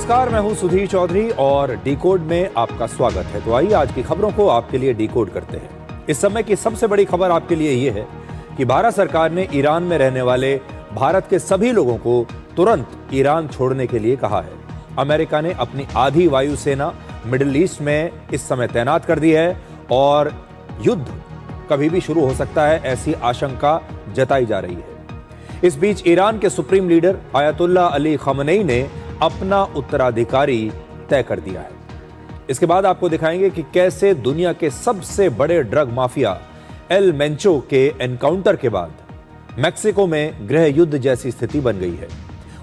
नमस्कार, मैं हूं सुधीर चौधरी और डिकोड में आपका स्वागत है। तो आइए आज की खबरों को आपके लिए डिकोड करते हैं। इस समय की सबसे बड़ी खबर आपके लिए ये है कि भारत सरकार ने ईरान में रहने वाले भारत के सभी लोगों को तुरंत ईरान छोड़ने के लिए कहा है। अमेरिका ने अपनी आधी वायुसेना मिडिल ईस्ट में इस समय तैनात कर दी है और युद्ध कभी भी शुरू हो सकता है, ऐसी आशंका जताई जा रही है। इस बीच ईरान के सुप्रीम लीडर आयतुल्लाह अली खamenei ने अपना उत्तराधिकारी तय कर दिया है। इसके बाद आपको दिखाएंगे कि कैसे दुनिया के सबसे बड़े ड्रग माफिया एल मेंचो के एनकाउंटर के बाद मैक्सिको में गृह युद्ध जैसी स्थिति बन गई है।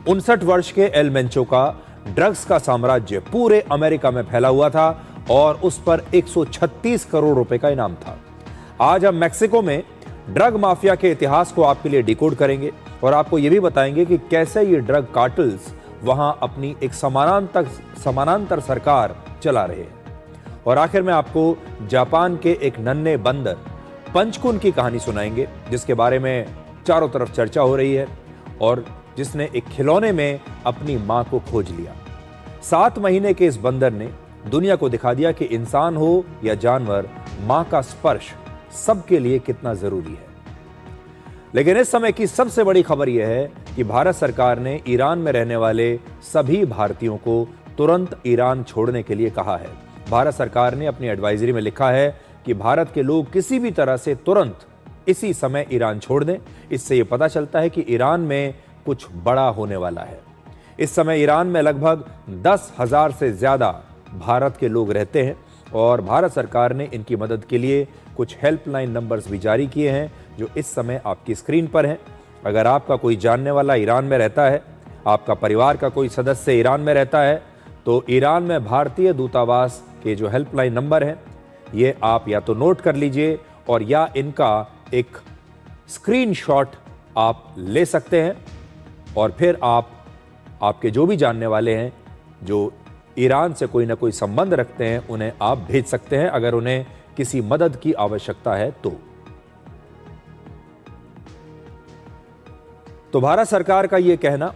59 वर्ष के एल मेंचो का ड्रग्स का साम्राज्य पूरे अमेरिका में फैला हुआ था और उस पर 136 करोड़ रुपए का इनाम था। आज हम मैक्सिको में ड्रग माफिया के इतिहास को आपके लिए डिकोड करेंगे और आपको यह भी बताएंगे कि कैसे ये ड्रग कार्टल्स वहां अपनी एक समानांतर सरकार चला रहे हैं। और आखिर में आपको जापान के एक नन्हे बंदर पंचकुन की कहानी सुनाएंगे, जिसके बारे में चारों तरफ चर्चा हो रही है और जिसने एक खिलौने में अपनी मां को खोज लिया। 7 महीने के इस बंदर ने दुनिया को दिखा दिया कि इंसान हो या जानवर, मां का स्पर्श सबके लिए कितना जरूरी है। लेकिन इस समय की सबसे बड़ी खबर यह है कि भारत सरकार ने ईरान में रहने वाले सभी भारतीयों को तुरंत ईरान छोड़ने के लिए कहा है। भारत सरकार ने अपनी एडवाइजरी में लिखा है कि भारत के लोग किसी भी तरह से तुरंत इसी समय ईरान छोड़ दें। इससे यह पता चलता है कि ईरान में कुछ बड़ा होने वाला है। इस समय ईरान में लगभग 10,000 से ज्यादा भारत के लोग रहते हैं और भारत सरकार ने इनकी मदद के लिए कुछ हेल्पलाइन नंबर्स भी जारी किए हैं, जो इस समय आपकी स्क्रीन पर हैं। अगर आपका कोई जानने वाला ईरान में रहता है, आपका परिवार का कोई सदस्य ईरान में रहता है, तो ईरान में भारतीय दूतावास के जो हेल्पलाइन नंबर हैं, ये आप या तो नोट कर लीजिए और या इनका एक स्क्रीनशॉट आप ले सकते हैं और फिर आपके जो भी जानने वाले हैं जो ईरान से कोई ना कोई संबंध रखते हैं, उन्हें आप भेज सकते हैं अगर उन्हें किसी मदद की आवश्यकता है तो भारत सरकार का यह कहना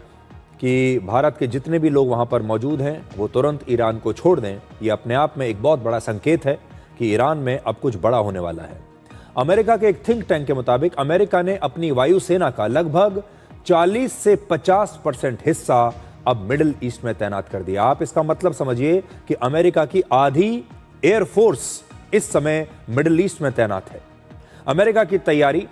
कि भारत के जितने भी लोग वहां पर मौजूद हैं वो तुरंत ईरान को छोड़ दें, ये अपने आप में एक बहुत बड़ा संकेत है कि ईरान में अब कुछ बड़ा होने वाला है। अमेरिका के एक थिंक टैंक के मुताबिक अमेरिका ने अपनी वायुसेना का लगभग 40 से 50% हिस्सा अब मिडिल ईस्ट में तैनात कर दिया। आप इसका मतलब समझिए कि अमेरिका की आधी एयरफोर्स इस समय मिडिल ईस्ट में तैनात है। अमेरिका की तैयारी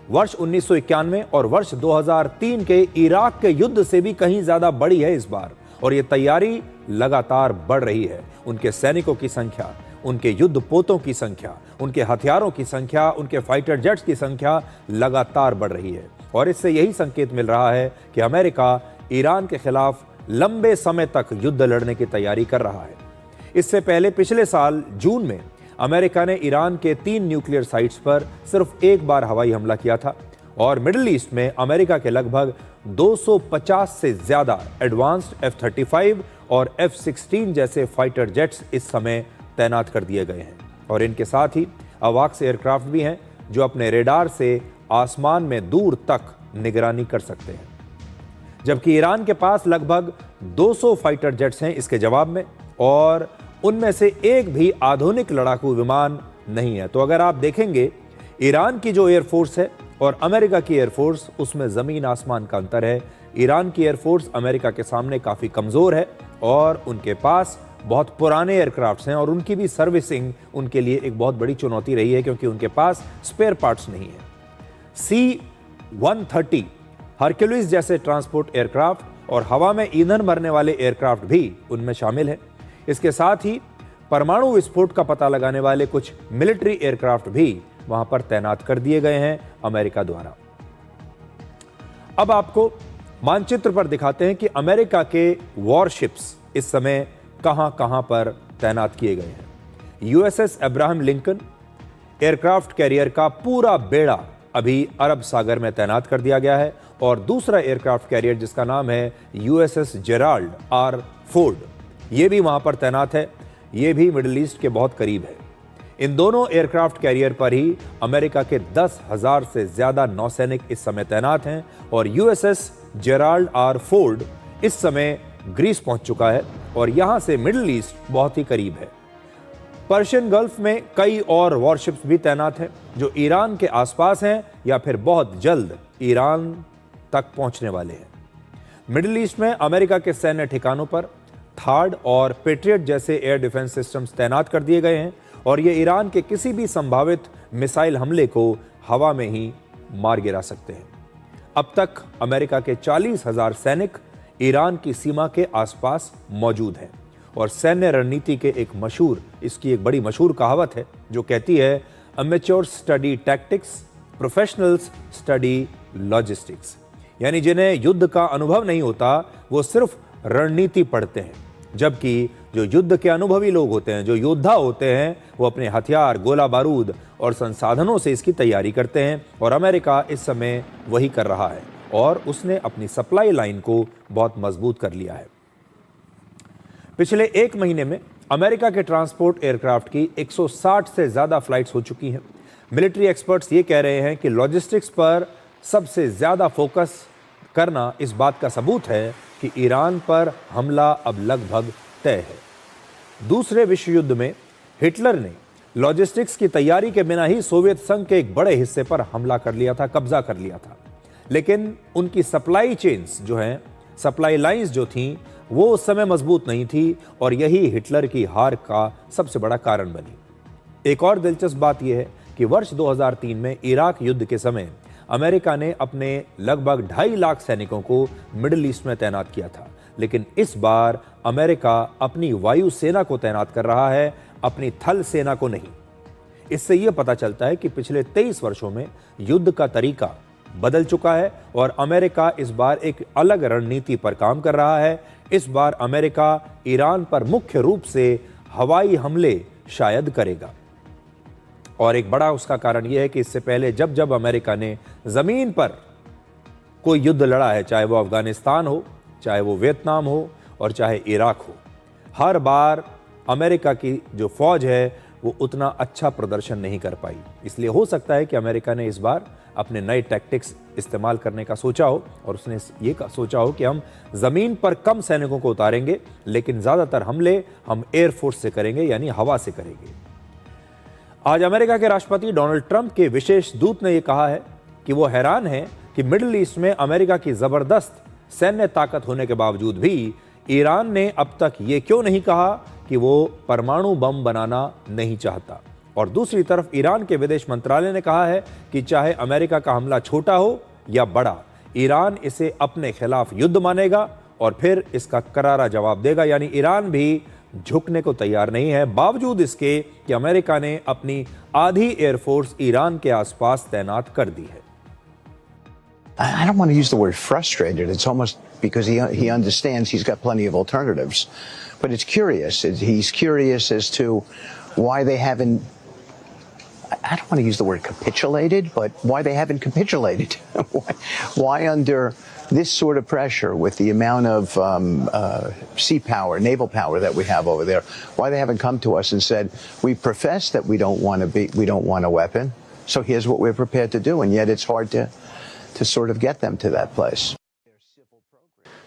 वर्ष 1991 और वर्ष 2003 के इराक के युद्ध से भी कहीं ज्यादा बड़ी है इस बार, और यह तैयारी लगातार बढ़ रही है। उनके सैनिकों की संख्या, उनके युद्धपोतों की संख्या, उनके हथियारों की संख्या, उनके फाइटर जेट्स की संख्या लगातार बढ़ रही है और इससे यही संकेत मिल रहा है कि अमेरिका ईरान के खिलाफ लंबे समय तक युद्ध लड़ने की तैयारी कर रहा है। इससे पहले पिछले साल जून में अमेरिका ने ईरान के 3 न्यूक्लियर साइट्स पर सिर्फ एक बार हवाई हमला किया था और मिडिल ईस्ट में अमेरिका के लगभग 250 से ज्यादा एडवांस्ड F-35 और F-16 जैसे फाइटर जेट्स इस समय तैनात कर दिए गए हैं और इनके साथ ही अवाक्स एयरक्राफ्ट भी हैं जो अपने रेडार से आसमान में दूर तक निगरानी कर सकते हैं। जबकि ईरान के पास लगभग 200 फाइटर जेट्स हैं इसके जवाब में, और उनमें से एक भी आधुनिक लड़ाकू विमान नहीं है। तो अगर आप देखेंगे ईरान की जो एयरफोर्स है और अमेरिका की एयरफोर्स, उसमें जमीन आसमान का अंतर है। ईरान की एयरफोर्स अमेरिका के सामने काफी कमजोर है और उनके पास बहुत पुराने एयरक्राफ्ट्स हैं और उनकी भी सर्विसिंग उनके लिए एक बहुत बड़ी चुनौती रही है क्योंकि उनके पास स्पेयर पार्ट्स नहीं है। C-130 हरक्यूलिस जैसे ट्रांसपोर्ट एयरक्राफ्ट और हवा में ईंधन भरने वाले एयरक्राफ्ट भी उनमें शामिल हैं। इसके साथ ही परमाणु विस्फोट का पता लगाने वाले कुछ मिलिट्री एयरक्राफ्ट भी वहां पर तैनात कर दिए गए हैं अमेरिका द्वारा। अब आपको मानचित्र पर दिखाते हैं कि अमेरिका के वॉरशिप्स इस समय कहां पर तैनात किए गए हैं। USS Abraham Lincoln aircraft carrier का पूरा बेड़ा अभी अरब सागर में तैनात कर दिया गया है और दूसरा एयरक्राफ्ट कैरियर जिसका नाम है USS जेराल्ड आर फोर्ड, ये भी वहां पर तैनात है। ये भी मिडिल ईस्ट के बहुत करीब है। इन दोनों एयरक्राफ्ट कैरियर पर ही अमेरिका के 10,000 से ज्यादा नौसैनिक इस समय तैनात हैं और USS जेराल्ड आर फोर्ड इस समय ग्रीस पहुंच चुका है और यहां से मिडिल ईस्ट बहुत ही करीब है। पर्शियन गल्फ में कई और वॉरशिप्स भी तैनात हैं जो ईरान के आसपास हैं या फिर बहुत जल्द ईरान तक पहुंचने वाले हैं। मिडिल ईस्ट में अमेरिका के सैन्य ठिकानों पर थार्ड और पेट्रियट जैसे एयर डिफेंस सिस्टम्स तैनात कर दिए गए हैं और ये ईरान के किसी भी संभावित मिसाइल हमले को हवा में ही मार गिरा सकते हैं। अब तक अमेरिका के 40,000 सैनिक ईरान की सीमा के आसपास मौजूद हैं और सैन्य रणनीति के इसकी एक बड़ी मशहूर कहावत है जो कहती है, amateurs study tactics, professionals study logistics. यानी जिन्हें युद्ध का अनुभव नहीं होता वो सिर्फ रणनीति पढ़ते हैं, जबकि जो युद्ध के अनुभवी लोग होते हैं, जो योद्धा होते हैं, वो अपने हथियार, गोला बारूद और संसाधनों से इसकी तैयारी करते हैं। और अमेरिका इस समय वही कर रहा है और उसने अपनी सप्लाई लाइन को बहुत मजबूत कर लिया है। पिछले एक महीने में अमेरिका के ट्रांसपोर्ट एयरक्राफ्ट की 160 से ज्यादा फ्लाइट्स हो चुकी हैं। मिलिट्री एक्सपर्ट्स ये कह रहे हैं कि लॉजिस्टिक्स पर सबसे ज्यादा फोकस करना इस बात का सबूत है कि ईरान पर हमला अब लगभग तय है। दूसरे विश्व युद्ध में हिटलर ने लॉजिस्टिक्स की तैयारी के बिना ही सोवियत संघ के एक बड़े हिस्से पर हमला कर लिया था, कब्जा कर लिया था। लेकिन उनकी सप्लाई चेन्स जो हैं, सप्लाई लाइंस जो थीं, वो उस समय मजबूत नहीं थी और यही हिटलर की हार का सबसे बड़ा कारण बनी। एक और दिलचस्प बात यह है कि वर्ष 2003 में इराक युद्ध के समय अमेरिका ने अपने लगभग 2.5 लाख सैनिकों को मिडिल ईस्ट में तैनात किया था, लेकिन इस बार अमेरिका अपनी वायु सेना को तैनात कर रहा है, अपनी थल सेना को नहीं। इससे यह पता चलता है कि पिछले 23 वर्षों में युद्ध का तरीका बदल चुका है और अमेरिका इस बार एक अलग रणनीति पर काम कर रहा है। इस बार अमेरिका ईरान पर मुख्य रूप से हवाई हमले शायद करेगा और एक बड़ा उसका कारण यह है कि इससे पहले जब जब अमेरिका ने जमीन पर कोई युद्ध लड़ा है, चाहे वो अफगानिस्तान हो, चाहे वो वियतनाम हो और चाहे इराक हो, हर बार अमेरिका की जो फौज है वो उतना अच्छा प्रदर्शन नहीं कर पाई। इसलिए हो सकता है कि अमेरिका ने इस बार अपने नए टैक्टिक्स इस्तेमाल करने का सोचा हो और उसने ये सोचा हो कि हम जमीन पर कम सैनिकों को उतारेंगे, लेकिन ज्यादातर हमले हम एयरफोर्स से करेंगे, यानी हवा से करेंगे। आज अमेरिका के राष्ट्रपति डोनाल्ड ट्रंप के विशेष दूत ने यह कहा है कि वो हैरान है कि मिडिल ईस्ट में अमेरिका की जबरदस्त सैन्य ताकत होने के बावजूद भी ईरान ने अब तक ये क्यों नहीं कहा कि वो परमाणु बम बनाना नहीं चाहता। और दूसरी तरफ ईरान के विदेश मंत्रालय ने कहा है कि चाहे अमेरिका का हमला छोटा हो या बड़ा, ईरान इसे अपने खिलाफ युद्ध मानेगा और फिर इसका करारा जवाब देगा। यानी ईरान भी झुकने को तैयार नहीं है, बावजूद इसके कि अमेरिका ने अपनी आधी एयरफोर्स ईरान के आसपास तैनात कर दी है। I don't want to use the word frustrated. It's almost because he understands he's got plenty of alternatives. But it's curious. He's curious as to why they haven't, I don't want to use the word capitulated, but why they haven't capitulated. Why under this sort of pressure with the amount of sea power, naval power that we have over there, why they haven't come to us and said, we profess that we don't want a weapon, so here's what we're prepared to do, and yet it's hard to sort of get them to that place.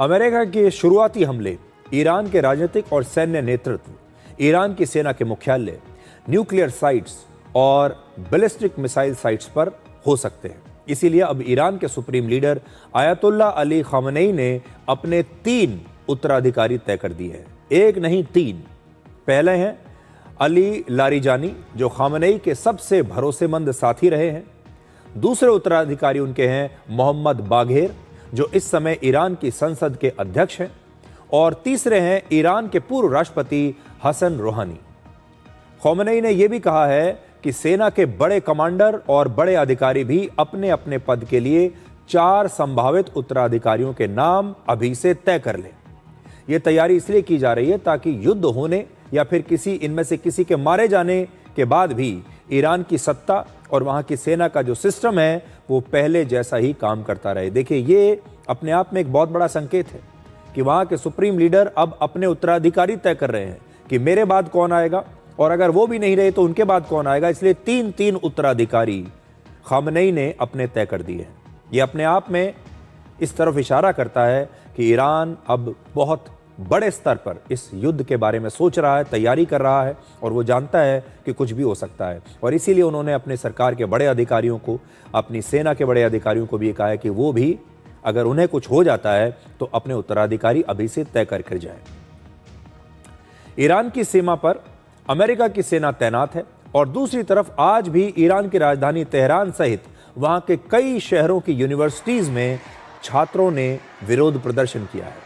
America के शुरुआती हमले Iran के राजनीतिक और सैन्य नेतृत्व, Iran की सेना के मुख्यालय, न्यूक्लियर साइट्स और बैलिस्टिक मिसाइल साइट्स पर हो सकते हैं। इसीलिए अब ईरान के supreme leader Ayatollah Ali Khamenei ने अपने 3 उत्तराधिकारी तय कर दिए हैं। एक नहीं 3। पहले हैं अली लारिजानी, जो खामेनेई के सबसे भरोसेमंद साथी रहे हैं। दूसरे उत्तराधिकारी उनके हैं मोहम्मद बाघेर, जो इस समय ईरान की संसद के अध्यक्ष हैं। और तीसरे हैं ईरान के पूर्व राष्ट्रपति हसन रूहानी। खामेनेई ने यह भी कहा है कि सेना के बड़े कमांडर और बड़े अधिकारी भी अपने अपने पद के लिए 4 संभावित उत्तराधिकारियों के नाम अभी से तय कर लें। यह तैयारी इसलिए की जा रही है ताकि युद्ध होने या फिर इनमें से किसी के मारे जाने के बाद भी ईरान की सत्ता और वहां की सेना का जो सिस्टम है वो पहले जैसा ही काम करता रहे। देखिए, ये अपने आप में एक बहुत बड़ा संकेत है कि वहां के सुप्रीम लीडर अब अपने उत्तराधिकारी तय कर रहे हैं कि मेरे बाद कौन आएगा, और अगर वो भी नहीं रहे तो उनके बाद कौन आएगा। इसलिए 3 उत्तराधिकारी खामनेई ने अपने तय कर दिए हैं। ये अपने आप में इस तरफ इशारा करता है कि ईरान अब बहुत बड़े स्तर पर इस युद्ध के बारे में सोच रहा है, तैयारी कर रहा है, और वो जानता है कि कुछ भी हो सकता है। और इसीलिए उन्होंने अपने सरकार के बड़े अधिकारियों को, अपनी सेना के बड़े अधिकारियों को भी कहा है कि वो भी अगर उन्हें कुछ हो जाता है तो अपने उत्तराधिकारी अभी से तय कर जाए। ईरान की सीमा पर अमेरिका की सेना तैनात है और दूसरी तरफ आज भी ईरान की राजधानी तेहरान सहित वहां के कई शहरों की यूनिवर्सिटीज में छात्रों ने विरोध प्रदर्शन किया है।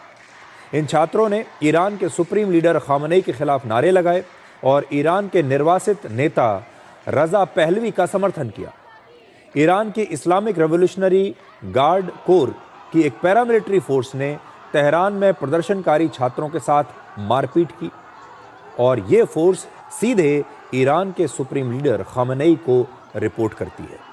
इन छात्रों ने ईरान के सुप्रीम लीडर खामनेई के खिलाफ नारे लगाए और ईरान के निर्वासित नेता रजा पहलवी का समर्थन किया। ईरान की इस्लामिक रेवोल्यूशनरी गार्ड कोर की एक पैरामिलिट्री फोर्स ने तेहरान में प्रदर्शनकारी छात्रों के साथ मारपीट की और ये फोर्स सीधे ईरान के सुप्रीम लीडर खामनेई को रिपोर्ट करती है।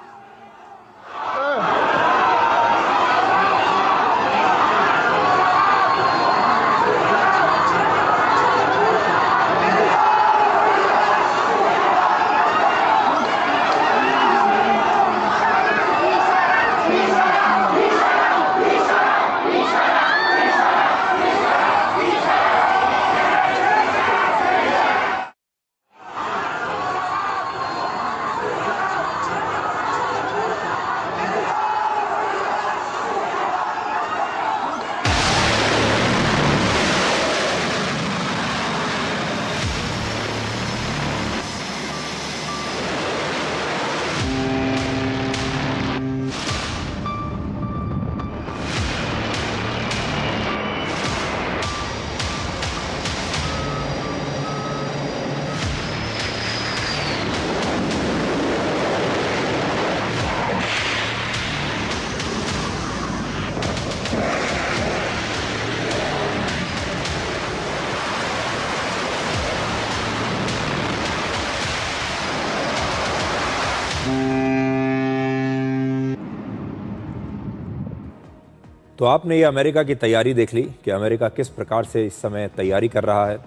तो आपने ये अमेरिका की तैयारी देख ली कि अमेरिका किस प्रकार से इस समय तैयारी कर रहा है।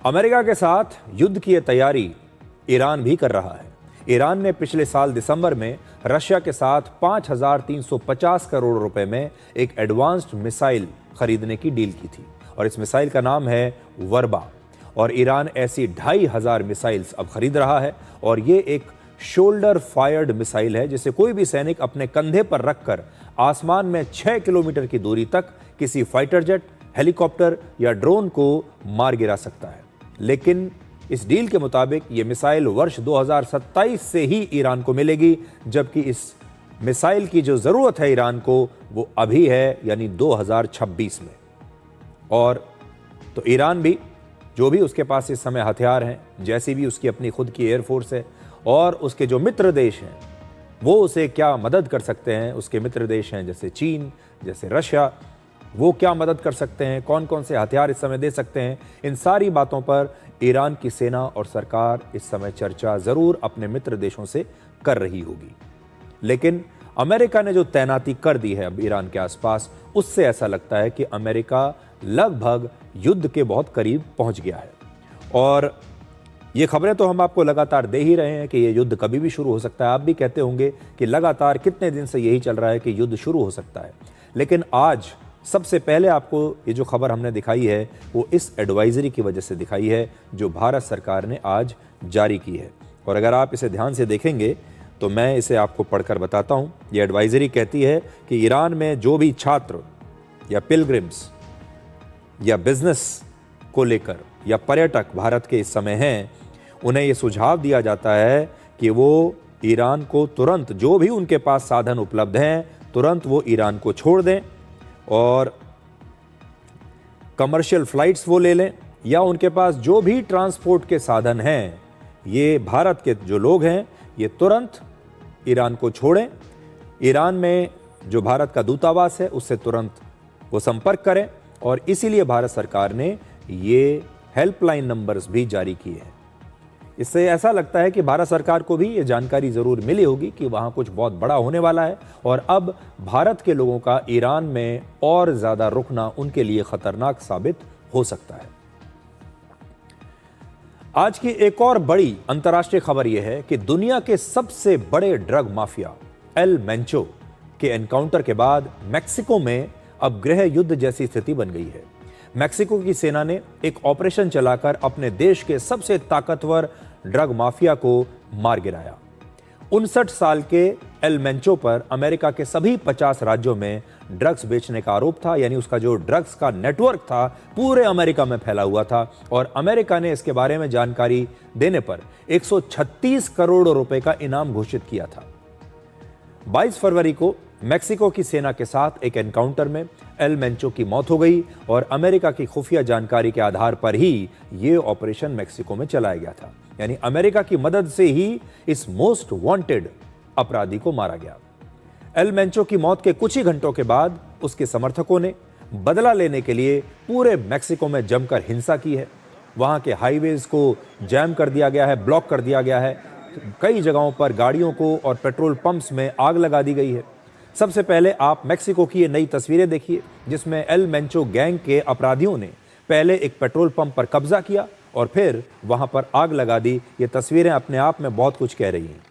अमेरिका के साथ युद्ध की तैयारी ईरान भी कर रहा है। ईरान ने पिछले साल दिसंबर में रशिया के साथ 5,350 करोड़ रुपए में एक एडवांस्ड मिसाइल खरीदने की डील की थी और इस मिसाइल का नाम है वर्बा। और ईरान ऐसी 2,500 मिसाइल्स अब खरीद रहा है और ये एक शोल्डर फायर्ड मिसाइल है जिसे कोई भी सैनिक अपने कंधे पर रखकर आसमान में 6 किलोमीटर की दूरी तक किसी फाइटर जेट, हेलीकॉप्टर या ड्रोन को मार गिरा सकता है। लेकिन इस डील के मुताबिक ये मिसाइल वर्ष 2027 से ही ईरान को मिलेगी, जबकि इस मिसाइल की जो जरूरत है ईरान को वो अभी है, यानी 2026 में। और तो ईरान भी, जो भी उसके पास इस समय हथियार हैं, जैसी भी उसकी अपनी खुद की एयरफोर्स है और उसके जो मित्र देश हैं वो उसे क्या मदद कर सकते हैं, उसके मित्र देश हैं जैसे चीन, जैसे रशिया, वो क्या मदद कर सकते हैं, कौन कौन से हथियार इस समय दे सकते हैं, इन सारी बातों पर ईरान की सेना और सरकार इस समय चर्चा जरूर अपने मित्र देशों से कर रही होगी। लेकिन अमेरिका ने जो तैनाती कर दी है अब ईरान के आसपास, उससे ऐसा लगता है कि अमेरिका लगभग युद्ध के बहुत करीब पहुंच गया है। और ये खबरें तो हम आपको लगातार दे ही रहे हैं कि ये युद्ध कभी भी शुरू हो सकता है। आप भी कहते होंगे कि लगातार कितने दिन से यही चल रहा है कि युद्ध शुरू हो सकता है। लेकिन आज सबसे पहले आपको ये जो खबर हमने दिखाई है वो इस एडवाइजरी की वजह से दिखाई है जो भारत सरकार ने आज जारी की है। और अगर आप इसे ध्यान से देखेंगे तो मैं इसे आपको पढ़कर बताता हूँ। ये एडवाइजरी कहती है कि ईरान में जो भी छात्र या पिलग्रिम्स या बिजनेस को लेकर या पर्यटक भारत के इस समय हैं, उन्हें ये सुझाव दिया जाता है कि वो ईरान को तुरंत, जो भी उनके पास साधन उपलब्ध हैं, तुरंत वो ईरान को छोड़ दें और कमर्शियल फ्लाइट्स वो ले लें, या उनके पास जो भी ट्रांसपोर्ट के साधन हैं, ये भारत के जो लोग हैं ये तुरंत ईरान को छोड़ें। ईरान में जो भारत का दूतावास है उससे तुरंत वो संपर्क करें। और इसीलिए भारत सरकार ने ये हेल्पलाइन नंबर्स भी जारी किए हैं। इससे ऐसा लगता है कि भारत सरकार को भी ये जानकारी जरूर मिली होगी कि वहां कुछ बहुत बड़ा होने वाला है और अब भारत के लोगों का ईरान में और ज्यादा रुकना उनके लिए खतरनाक साबित हो सकता है। आज की एक और बड़ी अंतर्राष्ट्रीय खबर यह है कि दुनिया के सबसे बड़े ड्रग माफिया एल मेंचो के एनकाउंटर के बाद मेक्सिको में अब गृह युद्ध जैसी स्थिति बन गई है। मेक्सिको की सेना ने एक ऑपरेशन चलाकर अपने देश के सबसे ताकतवर ड्रग माफिया को मार गिराया। 59 साल के एल मेंचो पर अमेरिका के सभी 50 राज्यों में ड्रग्स बेचने का आरोप था, यानी उसका जो ड्रग्स का नेटवर्क था पूरे अमेरिका में फैला हुआ था और अमेरिका ने इसके बारे में जानकारी देने पर 136 करोड़ रुपए का इनाम घोषित किया था। 22 फरवरी को मेक्सिको की सेना के साथ एक एनकाउंटर में एल मेंचो की मौत हो गई और अमेरिका की खुफिया जानकारी के आधार पर ही यह ऑपरेशन मेक्सिको में चलाया गया था। यानी अमेरिका की मदद से ही इस मोस्ट वांटेड अपराधी को मारा गया। एल मेंचो की मौत के कुछ ही घंटों के बाद उसके समर्थकों ने बदला लेने के लिए पूरे मेक्सिको में जमकर हिंसा की है। वहां के हाईवेज को जैम कर दिया गया है, ब्लॉक कर दिया गया है। कई जगहों पर गाड़ियों को और पेट्रोल पंप्स में आग लगा दी गई है। सबसे पहले आप मेक्सिको की ये नई तस्वीरें देखिए जिसमें एल मेंचो गैंग के अपराधियों ने पहले एक पेट्रोल पंप पर कब्जा किया और फिर वहां पर आग लगा दी। ये तस्वीरें अपने आप में बहुत कुछ कह रही हैं।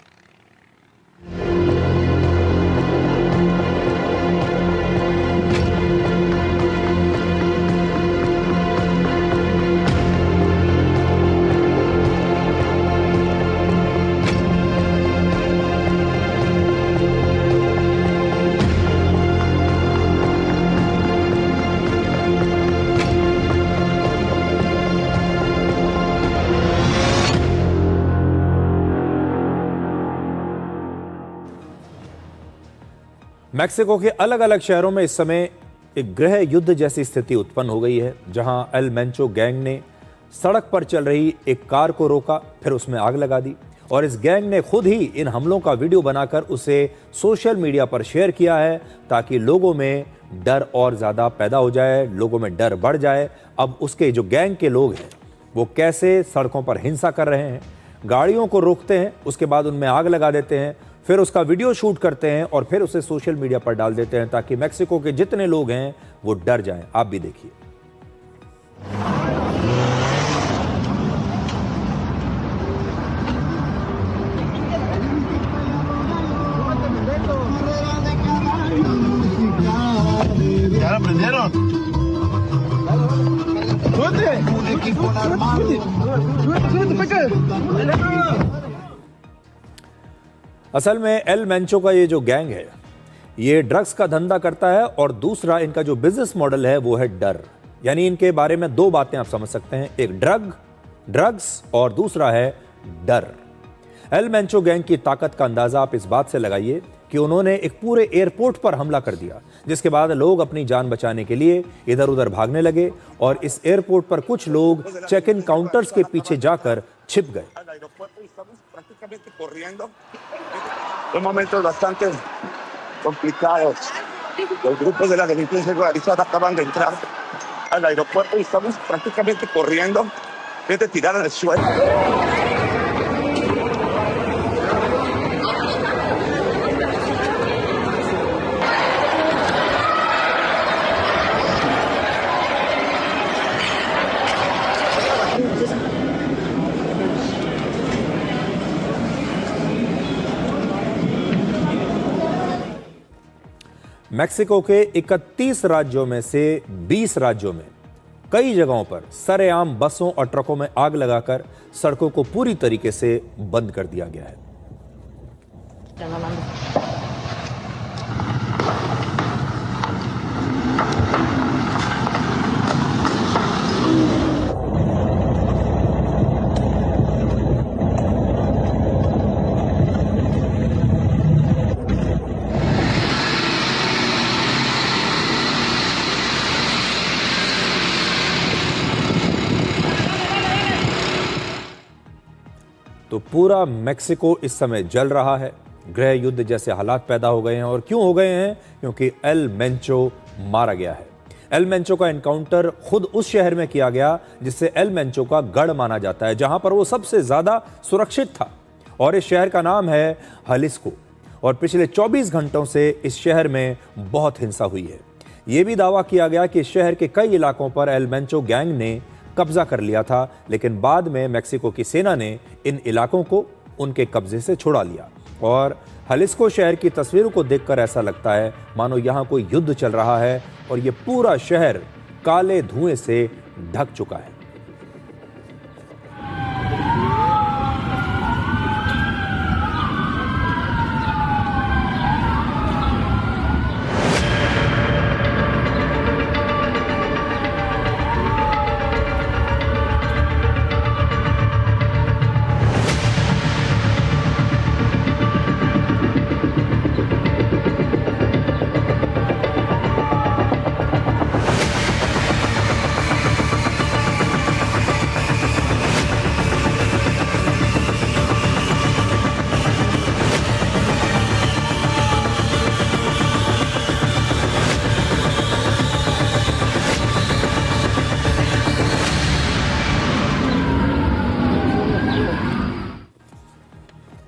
मेक्सिको के अलग अलग शहरों में इस समय एक गृह युद्ध जैसी स्थिति उत्पन्न हो गई है, जहां एल मेंचो गैंग ने सड़क पर चल रही एक कार को रोका, फिर उसमें आग लगा दी और इस गैंग ने खुद ही इन हमलों का वीडियो बनाकर उसे सोशल मीडिया पर शेयर किया है ताकि लोगों में डर और ज्यादा पैदा हो जाए, लोगों में डर बढ़ जाए। अब उसके जो गैंग के लोग हैं वो कैसे सड़कों पर हिंसा कर रहे हैं, गाड़ियों को रोकते हैं, उसके बाद उनमें आग लगा देते हैं, फिर उसका वीडियो शूट करते हैं और फिर उसे सोशल मीडिया पर डाल देते हैं ताकि मेक्सिको के जितने लोग हैं वो डर जाएं। आप भी देखिए। असल में एल मेंचो का ये जो गैंग है ये ड्रग्स का धंधा करता है और दूसरा इनका जो बिजनेस मॉडल है वो है डर। यानी इनके बारे में दो बातें आप समझ सकते हैं, एक ड्रग्स और दूसरा है डर। एल मेंचो गैंग की ताकत का अंदाजा आप इस बात से लगाइए कि उन्होंने एक पूरे एयरपोर्ट पर हमला कर दिया, जिसके बाद लोग अपनी जान बचाने के लिए इधर उधर भागने लगे और इस एयरपोर्ट पर कुछ लोग चेक इन काउंटर्स के पीछे जाकर छिप गए। Son momentos bastante complicados. Los grupos de la delincuencia organizada acaban de entrar al aeropuerto y estamos prácticamente corriendo. Gente tirada en el suelo. Mexico के 31 राज्यों में से 20 राज्यों में कई जगहों पर सरेआम बसों और ट्रकों में आग लगाकर सड़कों को पूरी तरीके से बंद कर दिया गया है। तो पूरा मेक्सिको इस समय जल रहा है। गृह युद्ध जैसे हालात पैदा हो गए हैं। और क्यों हो गए हैं? क्योंकि एल मेंचो मारा गया है। एल मेंचो का एनकाउंटर खुद उस शहर में किया गया जिससे एल मेंचो का गढ़ माना जाता है, जहां पर वो सबसे ज्यादा सुरक्षित था, और इस शहर का नाम है हलिस्को। और पिछले 24 घंटों से इस शहर में बहुत हिंसा हुई है। यह भी दावा किया गया कि शहर के कई इलाकों पर एल मेंचो गैंग ने कब्जा कर लिया था, लेकिन बाद में मेक्सिको की सेना ने इन इलाकों को उनके कब्जे से छुड़ा लिया। और हलिस्को शहर की तस्वीरों को देखकर ऐसा लगता है मानो यहाँ कोई युद्ध चल रहा है, और ये पूरा शहर काले धुएं से ढक चुका है।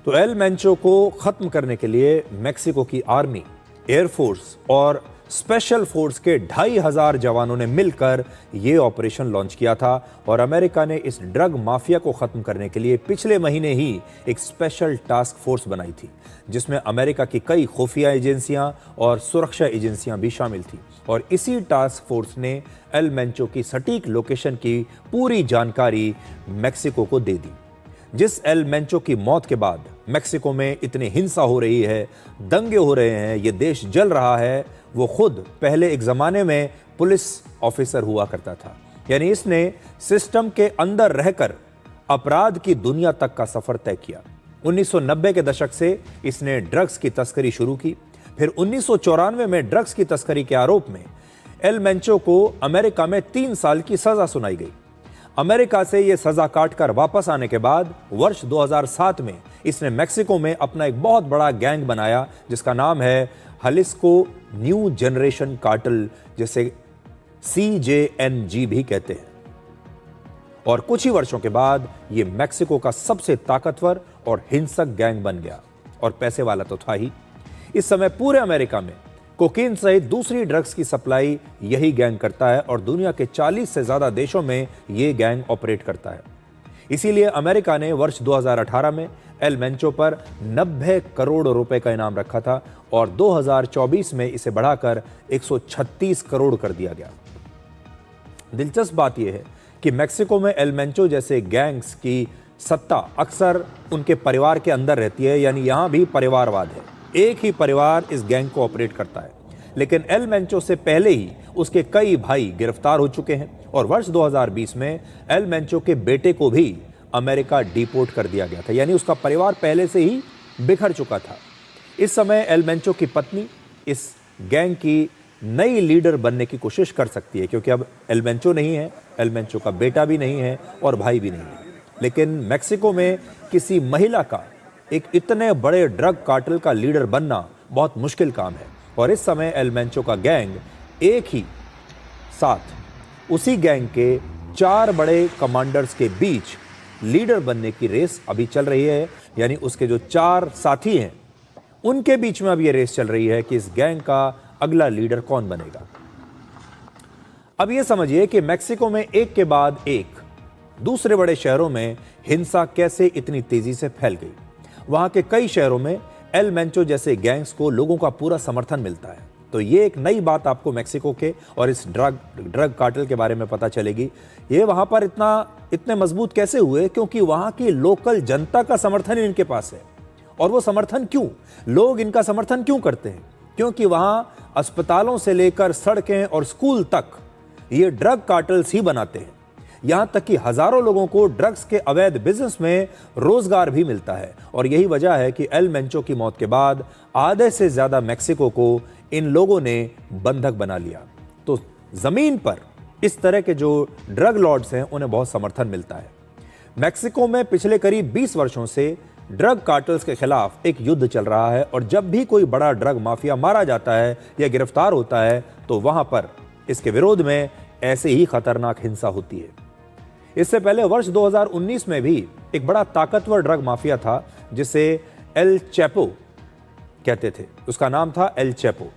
तो एल मेंचो को खत्म करने के लिए मेक्सिको की आर्मी, एयरफोर्स और स्पेशल फोर्स के 2500 जवानों ने मिलकर यह ऑपरेशन लॉन्च किया था। और अमेरिका ने इस ड्रग माफिया को खत्म करने के लिए पिछले महीने ही एक स्पेशल टास्क फोर्स बनाई थी, जिसमें अमेरिका की कई खुफिया एजेंसियां और सुरक्षा एजेंसियां भी शामिल थी। और इसी टास्क फोर्स ने एल मेंचो की सटीक लोकेशन की पूरी जानकारी मेक्सिको को दे दी। जिस एल मेंचो की मौत के बाद मेक्सिको में इतनी हिंसा हो रही है, दंगे हो रहे हैं, ये देश जल रहा है, वो खुद पहले एक जमाने में पुलिस ऑफिसर हुआ करता था। यानी इसने सिस्टम के अंदर रहकर अपराध की दुनिया तक का सफर तय किया। 1990 के दशक से इसने ड्रग्स की तस्करी शुरू की। फिर 1994 में ड्रग्स की तस्करी के आरोप में एल मेंचो को अमेरिका में 3 साल की सजा सुनाई गई। अमेरिका से यह सजा काटकर वापस आने के बाद वर्ष 2007 में इसने मेक्सिको में अपना एक बहुत बड़ा गैंग बनाया, जिसका नाम है हलिस्को न्यू जनरेशन कार्टेल, जिसे CJNG भी कहते हैं। और कुछ ही वर्षों के बाद यह मेक्सिको का सबसे ताकतवर और हिंसक गैंग बन गया, और पैसे वाला तो था ही। इस समय पूरे अमेरिका में कोकीन सहित दूसरी ड्रग्स की सप्लाई यही गैंग करता है, और दुनिया के 40 से ज्यादा देशों में यह गैंग ऑपरेट करता है। इसीलिए अमेरिका ने वर्ष 2018 में एल मेंचो पर 90 करोड़ रुपए का इनाम रखा था, और 2024 में इसे बढ़ाकर 136 करोड़ कर दिया गया। दिलचस्प बात यह है कि मेक्सिको में एल मेंचो जैसे गैंग्स की सत्ता अक्सर उनके परिवार के अंदर रहती है, यानी यहां भी परिवारवाद है। एक ही परिवार इस गैंग को ऑपरेट करता है। लेकिन एल मेंचो से पहले ही उसके कई भाई गिरफ्तार हो चुके हैं, और वर्ष 2020 में एल मेंचो के बेटे को भी अमेरिका डिपोर्ट कर दिया गया था। यानी उसका परिवार पहले से ही बिखर चुका था। इस समय एल मेंचो की पत्नी इस गैंग की नई लीडर बनने की कोशिश कर सकती है, क्योंकि अब एल मेंचो नहीं है, एल मेंचो का बेटा भी नहीं है और भाई भी नहीं है। लेकिन मेक्सिको में किसी महिला का एक इतने बड़े ड्रग कार्टेल का लीडर बनना बहुत मुश्किल काम है। और इस समय एल मेंचो का गैंग एक ही साथ उसी गैंग के 4 बड़े कमांडर्स के बीच लीडर बनने की रेस अभी चल रही है। यानी उसके जो 4 साथी हैं उनके बीच में अब यह रेस चल रही है कि इस गैंग का अगला लीडर कौन बनेगा। अब यह समझिए कि मेक्सिको में एक के बाद एक दूसरे बड़े शहरों में हिंसा कैसे इतनी तेजी से फैल गई। वहां के कई शहरों में एल मेंचो जैसे गैंग्स को लोगों का पूरा समर्थन मिलता है। तो ये एक नई बात आपको मेक्सिको के और इस ड्रग कार्टेल के बारे में पता चलेगी। ये वहां पर इतने मजबूत कैसे हुए? क्योंकि वहां की लोकल जनता का समर्थन इनके पास है। और वो समर्थन क्यों? लोग इनका समर्थन क्यों करते हैं? क्योंकि वहां अस्पतालों से लेकर सड़कें और स्कूल तक ये ड्रग कार्टेल्स ही बनाते हैं। यहां तक कि हजारों लोगों को ड्रग्स के अवैध बिजनेस में रोजगार भी मिलता है। और यही वजह है कि एल मेंचो की मौत के बाद आधे से ज्यादा मेक्सिको को इन लोगों ने बंधक बना लिया। तो जमीन पर इस तरह के जो ड्रग लॉर्ड्स हैं उन्हें बहुत समर्थन मिलता है। मेक्सिको में पिछले करीब 20 वर्षों से ड्रग कार्टल्स के खिलाफ एक युद्ध चल रहा है और जब भी कोई बड़ा ड्रग माफिया मारा जाता है या गिरफ्तार होता है तो वहां पर इसके विरोध में ऐसे ही खतरनाक हिंसा होती है। इससे पहले वर्ष 2019 में भी एक बड़ा ताकतवर ड्रग माफिया था जिसे एल चैपो कहते थे। उसका नाम था एल चैपो।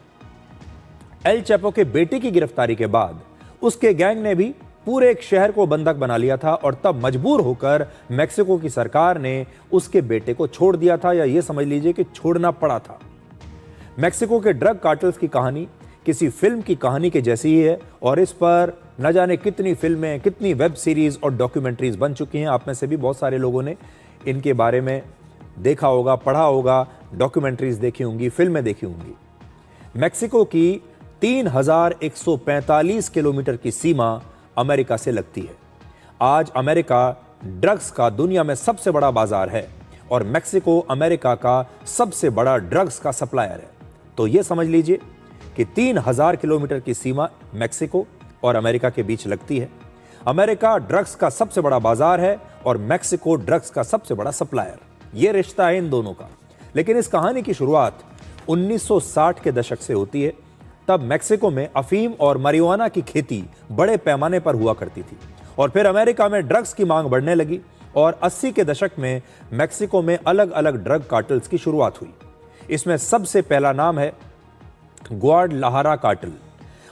एल चैपो के बेटे की गिरफ्तारी के बाद उसके गैंग ने भी पूरे एक शहर को बंधक बना लिया था और तब मजबूर होकर मेक्सिको की सरकार ने उसके बेटे को छोड़ दिया था, या यह समझ लीजिए कि छोड़ना पड़ा था। मेक्सिको के ड्रग कार्टल्स की कहानी किसी फिल्म की कहानी के जैसी ही है और इस पर न जाने कितनी फिल्में, कितनी वेब सीरीज और डॉक्यूमेंट्रीज बन चुकी हैं। आप में से भी बहुत सारे लोगों ने इनके बारे में देखा होगा, पढ़ा होगा, डॉक्यूमेंट्रीज देखी होंगी, फिल्में देखी होंगी। मेक्सिको की 3145 किलोमीटर की सीमा अमेरिका से लगती है। आज अमेरिका ड्रग्स का दुनिया में सबसे बड़ा बाजार है और मेक्सिको अमेरिका का सबसे बड़ा ड्रग्स का सप्लायर है। तो यह समझ लीजिए कि 3000 किलोमीटर की सीमा मेक्सिको और अमेरिका के बीच लगती है। अमेरिका ड्रग्स का सबसे बड़ा बाजार है और मेक्सिको ड्रग्स का सबसे बड़ा सप्लायर। यह रिश्ता है इन दोनों का। लेकिन इस कहानी की शुरुआत 1960 के दशक से होती है। तब मेक्सिको में अफीम और marijuana की खेती बड़े पैमाने पर हुआ करती थी और फिर अमेरिका में ड्रग्स की मांग बढ़ने लगी और 80 के दशक में मेक्सिको में अलग अलग ड्रग कार्टल्स की शुरुआत हुई। इसमें सबसे पहला नाम है ग्वाडलाहारा कार्टल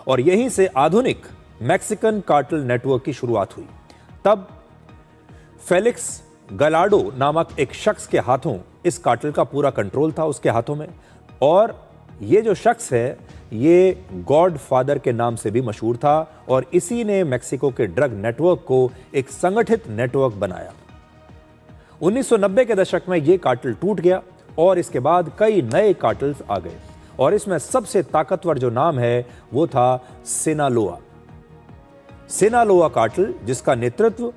और यहीं से आधुनिक मैक्सिकन कार्टल नेटवर्क की शुरुआत हुई। तब फेलिक्स गलाडो नामक एक शख्स के हाथों इस कार्टल का पूरा कंट्रोल था, उसके हाथों में। और ये जो शख्स है ये गॉड फादर के नाम से भी मशहूर था और इसी ने मेक्सिको के ड्रग नेटवर्क को एक संगठित नेटवर्क बनाया। 1990 के दशक में यह कार्टल टूट गया और इसके बाद कई नए कार्टल्स आ गए और इसमें सबसे ताकतवर जो नाम है वो था सिनालोआ। सिनालोआ कार्टल जिसका नेतृत्व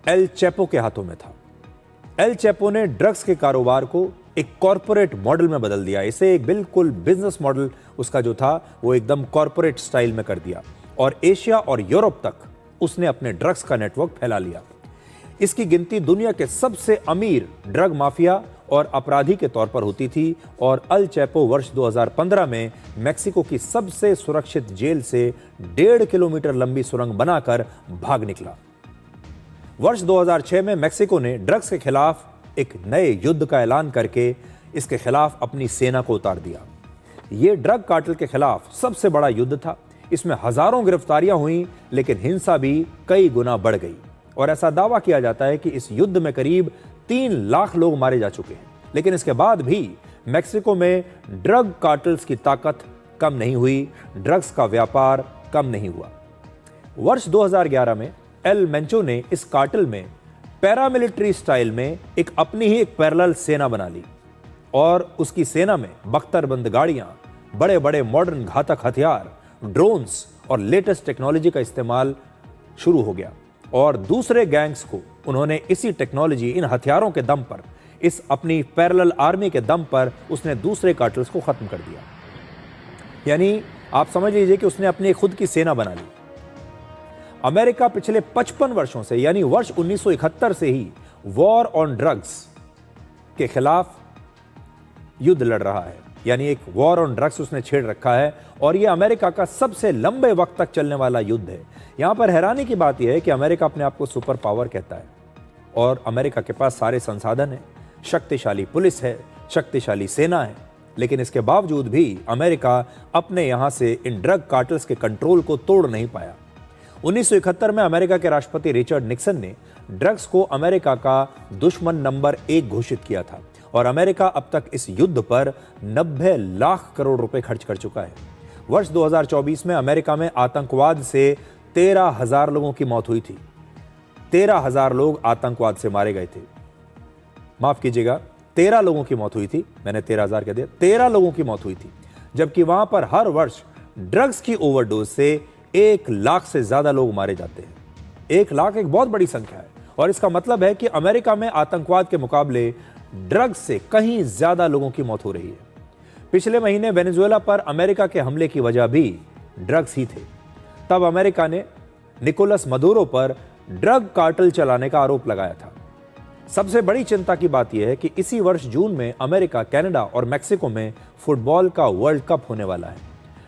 एल चैपो के हाथों में था। एल चैपो ने ड्रग्स के कारोबार को एक कॉरपोरेट मॉडल में बदल दिया। इसे एक बिल्कुल बिजनेस मॉडल उसका जो था वो एकदम कॉरपोरेट स्टाइल में कर दिया और एशिया और यूरोप तक उसने अपने ड्रग्स का नेटवर्क फैला लिया। इसकी गिनती दुनिया के सबसे अमीर ड्रग माफिया और अपराधी के तौर पर होती थी और एल चैपो वर्ष 2015 में मेक्सिको की सबसे सुरक्षित जेल से 1.5 किलोमीटर लंबी सुरंग बनाकर भाग निकला। वर्ष 2006 में मेक्सिको ने ड्रग्स के खिलाफ एक नए युद्ध का ऐलान करके इसके खिलाफ अपनी सेना को उतार दिया। यह ड्रग कार्टल के खिलाफ सबसे बड़ा युद्ध था। इसमें हजारों गिरफ्तारियां हुई लेकिन हिंसा भी कई गुना बढ़ गई और ऐसा दावा किया जाता है कि इस युद्ध में करीब 3 लाख लोग मारे जा चुके हैं। लेकिन इसके बाद भी मेक्सिको में ड्रग कार्टल्स की ताकत कम नहीं हुई, ड्रग्स का व्यापार कम नहीं हुआ। वर्ष 2011 में एल मेंचो ने इस कार्टल में पैरामिलिट्री स्टाइल में एक अपनी ही एक पैरेलल सेना बना ली और उसकी सेना में बख्तरबंद गाड़ियां, बड़े बड़े मॉडर्न घातक हथियार, ड्रोन्स और लेटेस्ट टेक्नोलॉजी का इस्तेमाल शुरू हो गया और दूसरे गैंग्स को उन्होंने इसी टेक्नोलॉजी, इन हथियारों के दम पर, इस अपनी पैरेलल आर्मी के दम पर उसने दूसरे कार्टल्स को खत्म कर दिया। यानी आप समझ लीजिए कि उसने अपनी खुद की सेना बना ली। अमेरिका पिछले 55 वर्षों से यानी वर्ष 1971 से ही वॉर ऑन ड्रग्स के खिलाफ युद्ध लड़ रहा है। यानी एक वॉर ऑन ड्रग्स उसने छेड़ रखा है और यह अमेरिका का सबसे लंबे वक्त तक चलने वाला युद्ध है। यहां पर हैरानी की बात यह है कि अमेरिका अपने आप को सुपर पावर कहता है और अमेरिका के पास सारे संसाधन हैं, शक्तिशाली पुलिस है, शक्तिशाली सेना है, लेकिन इसके बावजूद भी अमेरिका अपने यहां से इन ड्रग कार्टल्स के कंट्रोल को तोड़ नहीं पाया। 1971 में अमेरिका के राष्ट्रपति रिचर्ड निक्सन ने ड्रग्स को अमेरिका का दुश्मन नंबर 1 घोषित किया था और अमेरिका अब तक इस युद्ध पर 90 लाख करोड़ रुपए खर्च कर चुका है। वर्ष 2024 में अमेरिका में आतंकवाद से 13,000 लोगों की मौत हुई थी। 13,000 लोग आतंकवाद से मारे गए थे। माफ कीजिएगा, 13 लोगों की मौत हुई थी, मैंने 13,000 कह दिया। 13 लोगों की मौत हुई थी, जबकि वहां पर हर वर्ष ड्रग्स की ओवरडोज से 1 लाख से ज्यादा लोग मारे जाते हैं। 1 लाख एक बहुत बड़ी संख्या है और इसका मतलब है कि अमेरिका में आतंकवाद के मुकाबले ड्रग्स से कहीं ज्यादा लोगों की मौत हो रही है। पिछले महीने वेनेजुएला पर अमेरिका के हमले की वजह भी ड्रग्स ही थे। तब अमेरिका ने निकोलस मदुरो पर ड्रग कार्टल चलाने का आरोप लगाया था। सबसे बड़ी चिंता की बात यह है कि इसी वर्ष जून में अमेरिका, कनाडा और मैक्सिको में फुटबॉल का वर्ल्ड कप होने वाला है।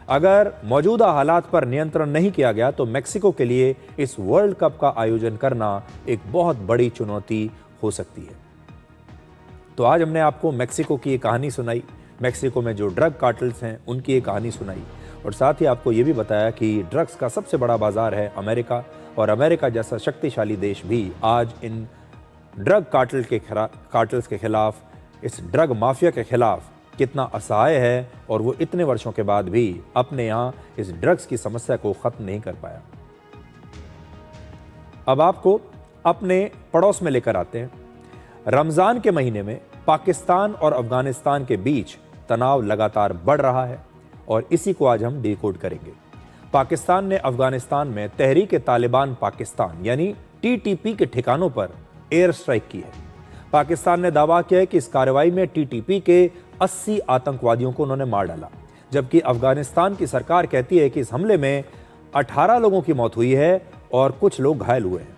अगर मौजूदा हालात पर नियंत्रण नहीं किया गया तो मैक्सिको के लिए इस वर्ल्ड कप का आयोजन करना एक बहुत बड़ी चुनौती हो सकती है। तो आज हमने आपको मैक्सिको की एक कहानी सुनाई, मैक्सिको में जो ड्रग कार्टल्स हैं उनकी एक कहानी सुनाई, और साथ ही आपको ये भी बताया कि ड्रग्स का सबसे बड़ा बाजार है अमेरिका, और अमेरिका जैसा शक्तिशाली देश भी आज इन ड्रग कार्टल्स के खिलाफ, इस ड्रग माफिया के खिलाफ कितना असहाय है, और वो इतने वर्षों के बाद भी अपने यहाँ इस ड्रग्स की समस्या को ख़त्म नहीं कर पाया। अब आपको अपने पड़ोस में लेकर आते हैं। रमज़ान के महीने में पाकिस्तान और अफगानिस्तान के बीच तनाव लगातार बढ़ रहा है, और इसी को आज हम डिकोड करेंगे। पाकिस्तान ने अफगानिस्तान में तहरीक तालिबान पाकिस्तान यानी TTP के ठिकानों पर एयर स्ट्राइक की है। पाकिस्तान ने दावा किया है कि इस कार्रवाई में TTP के 80 आतंकवादियों को उन्होंने मार डाला, जबकि अफगानिस्तान की सरकार कहती है कि इस हमले में 18 लोगों की मौत हुई है और कुछ लोग घायल हुए हैं।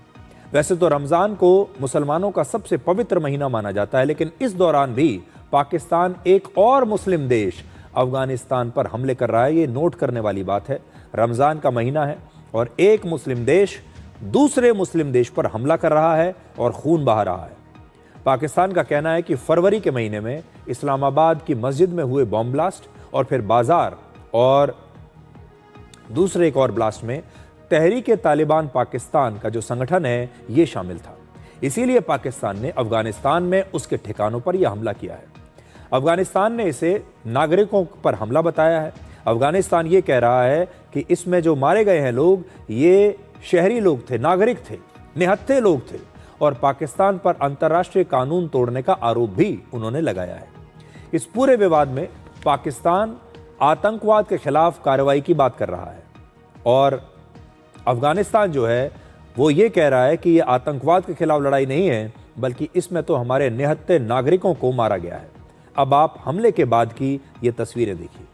वैसे तो रमज़ान को मुसलमानों का सबसे पवित्र महीना माना जाता है, लेकिन इस दौरान भी पाकिस्तान एक और मुस्लिम देश अफगानिस्तान पर हमले कर रहा है। ये नोट करने वाली बात है। रमज़ान का महीना है और एक मुस्लिम देश दूसरे मुस्लिम देश पर हमला कर रहा है और खून बहा रहा है। पाकिस्तान का कहना है कि फरवरी के महीने में इस्लामाबाद की मस्जिद में हुए बॉम्ब ब्लास्ट और फिर बाजार और दूसरे एक और ब्लास्ट में तहरीक तालिबान पाकिस्तान का जो संगठन है ये शामिल था। इसीलिए पाकिस्तान ने अफगानिस्तान में उसके ठिकानों पर यह हमला किया है। अफगानिस्तान ने इसे नागरिकों पर हमला बताया है। अफगानिस्तान ये कह रहा है कि इसमें जो मारे गए हैं लोग ये शहरी लोग थे, नागरिक थे, निहत्थे लोग थे, और पाकिस्तान पर अंतर्राष्ट्रीय कानून तोड़ने का आरोप भी उन्होंने लगाया है। इस पूरे विवाद में पाकिस्तान आतंकवाद के खिलाफ कार्रवाई की बात कर रहा है, और अफगानिस्तान जो है वो ये कह रहा है कि ये आतंकवाद के खिलाफ लड़ाई नहीं है, बल्कि इसमें तो हमारे निहत्थे नागरिकों को मारा गया है। अब आप हमले के बाद की ये तस्वीरें देखिए।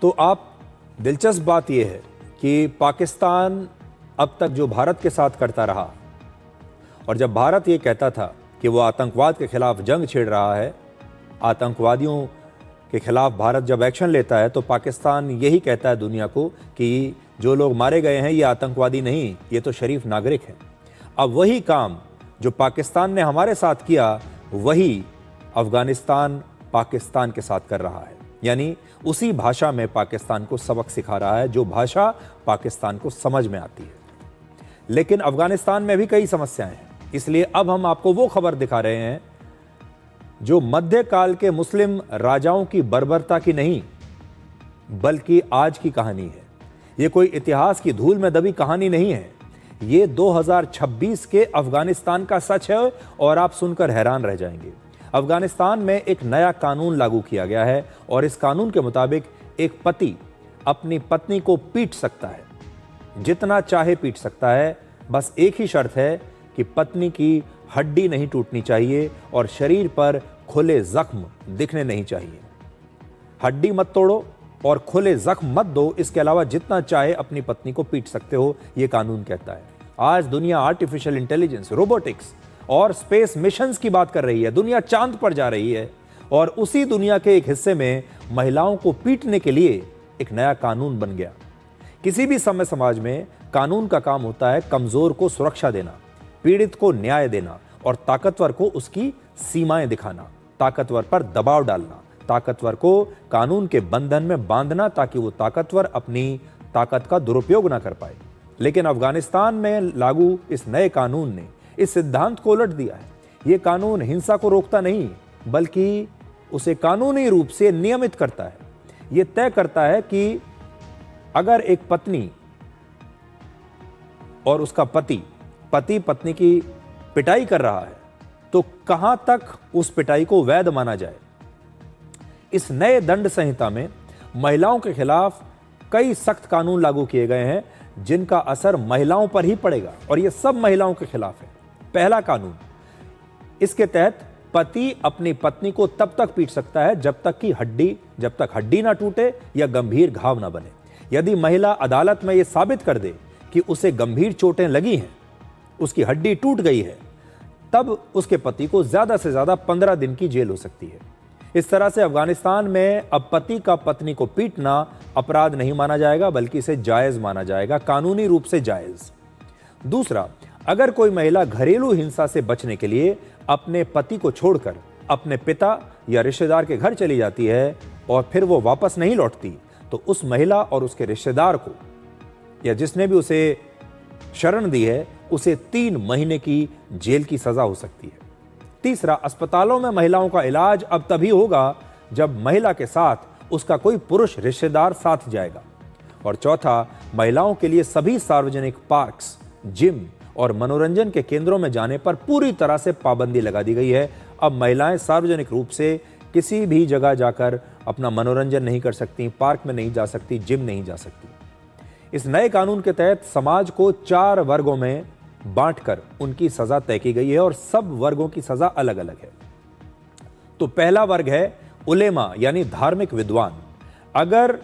तो आप दिलचस्प बात यह है कि पाकिस्तान अब तक जो भारत के साथ करता रहा, और जब भारत ये कहता था कि वो आतंकवाद के खिलाफ जंग छेड़ रहा है, आतंकवादियों के खिलाफ भारत जब एक्शन लेता है, तो पाकिस्तान यही कहता है दुनिया को कि जो लोग मारे गए हैं ये आतंकवादी नहीं, ये तो शरीफ नागरिक हैं। अब वही काम जो पाकिस्तान ने हमारे साथ किया, वही अफगानिस्तान पाकिस्तान के साथ कर रहा है। यानी उसी भाषा में पाकिस्तान को सबक सिखा रहा है जो भाषा पाकिस्तान को समझ में आती है। लेकिन अफगानिस्तान में भी कई समस्याएं हैं, इसलिए अब हम आपको वो खबर दिखा रहे हैं जो मध्यकाल के मुस्लिम राजाओं की बर्बरता की नहीं, बल्कि आज की कहानी है। ये कोई इतिहास की धूल में दबी कहानी नहीं है, ये 2026 के अफगानिस्तान का सच है, और आप सुनकर हैरान रह जाएंगे। अफगानिस्तान में एक नया कानून लागू किया गया है, और इस कानून के मुताबिक एक पति अपनी पत्नी को पीट सकता है, जितना चाहे पीट सकता है। बस एक ही शर्त है कि पत्नी की हड्डी नहीं टूटनी चाहिए और शरीर पर खुले जख्म दिखने नहीं चाहिए। हड्डी मत तोड़ो और खुले जख्म मत दो, इसके अलावा जितना चाहे अपनी पत्नी को पीट सकते हो, ये कानून कहता है। आज दुनिया आर्टिफिशियल इंटेलिजेंस, रोबोटिक्स और स्पेस मिशंस की बात कर रही है। दुनिया चांद पर जा रही है, और उसी दुनिया के एक हिस्से में महिलाओं को पीटने के लिए एक नया कानून बन गया। किसी भी समय समाज में कानून का काम होता है कमजोर को सुरक्षा देना, पीड़ित को न्याय देना और ताकतवर को उसकी सीमाएं दिखाना, ताकतवर पर दबाव डालना, ताकतवर को कानून के बंधन में बांधना ताकि वो ताकतवर अपनी ताकत का दुरुपयोग ना कर पाए। लेकिन अफगानिस्तान में लागू इस नए कानून ने इस सिद्धांत को उलट दिया है। ये कानून हिंसा को रोकता नहीं बल्कि उसे कानूनी रूप से नियमित करता है। ये तय करता है कि अगर एक पत्नी और उसका पति पत्नी की पिटाई कर रहा है तो कहां तक उस पिटाई को वैध माना जाए। इस नए दंड संहिता में महिलाओं के खिलाफ कई सख्त कानून लागू किए गए हैं जिनका असर महिलाओं पर ही पड़ेगा और ये सब महिलाओं के खिलाफ है। पहला कानून, इसके तहत पति अपनी पत्नी को तब तक पीट सकता है जब तक हड्डी ना टूटे या गंभीर घाव ना बने। यदि महिला अदालत में यह साबित कर दे कि उसे गंभीर चोटें लगी हैं, उसकी हड्डी टूट गई है, तब उसके पति को ज्यादा से ज्यादा 15 दिन की जेल हो सकती है। इस तरह से अफगानिस्तान में अब पति का पत्नी को पीटना अपराध नहीं माना जाएगा बल्कि इसे जायज माना जाएगा, कानूनी रूप से जायज। दूसरा, अगर कोई महिला घरेलू हिंसा से बचने के लिए अपने पति को छोड़कर अपने पिता या रिश्तेदार के घर चली जाती है और फिर वो वापस नहीं लौटती तो उस महिला और उसके रिश्तेदार को या जिसने भी उसे शरण दी है उसे 3 महीने की जेल की सजा हो सकती है। तीसरा, अस्पतालों में महिलाओं का इलाज अब तभी होगा जब महिला के साथ उसका कोई पुरुष रिश्तेदार साथ जाएगा। और चौथा, महिलाओं के लिए सभी सार्वजनिक पार्क्स, जिम और मनोरंजन के केंद्रों में जाने पर पूरी तरह से पाबंदी लगा दी गई है। अब महिलाएं सार्वजनिक रूप से किसी भी जगह जाकर अपना मनोरंजन नहीं कर सकती, पार्क में नहीं जा सकती, जिम नहीं जा सकती। इस नए कानून के तहत समाज को 4 वर्गों में बांटकर उनकी सजा तय की गई है और सब वर्गों की सजा अलग अलग है। तो पहला वर्ग है उलेमा यानी धार्मिक विद्वान। अगर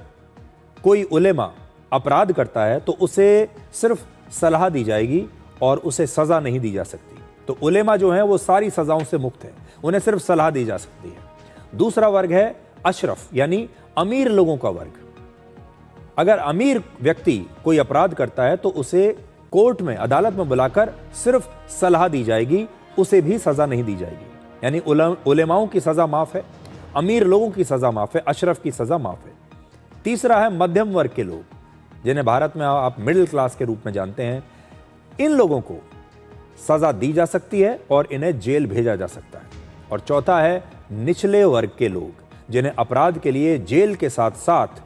कोई उलेमा अपराध करता है तो उसे सिर्फ सलाह दी जाएगी और उसे सजा नहीं दी जा सकती। तो उलेमा जो हैं वो सारी सजाओं से मुक्त हैं, उन्हें सिर्फ सलाह दी जा सकती है। दूसरा वर्ग है अशरफ यानी अमीर लोगों का वर्ग। अगर अमीर व्यक्ति कोई अपराध करता है तो उसे कोर्ट में, अदालत में बुलाकर सिर्फ सलाह दी जाएगी, उसे भी सजा नहीं दी जाएगी। यानी उलेमाओं की सजा माफ है, अमीर लोगों की सजा माफ है, अशरफ की सजा माफ है। तीसरा है मध्यम वर्ग के लोग, जिन्हें भारत में आप मिडिल क्लास के रूप में जानते हैं। इन लोगों को सजा दी जा सकती है और इन्हें जेल भेजा जा सकता है। और चौथा है निचले वर्ग के लोग, जिन्हें अपराध के लिए जेल के साथ साथ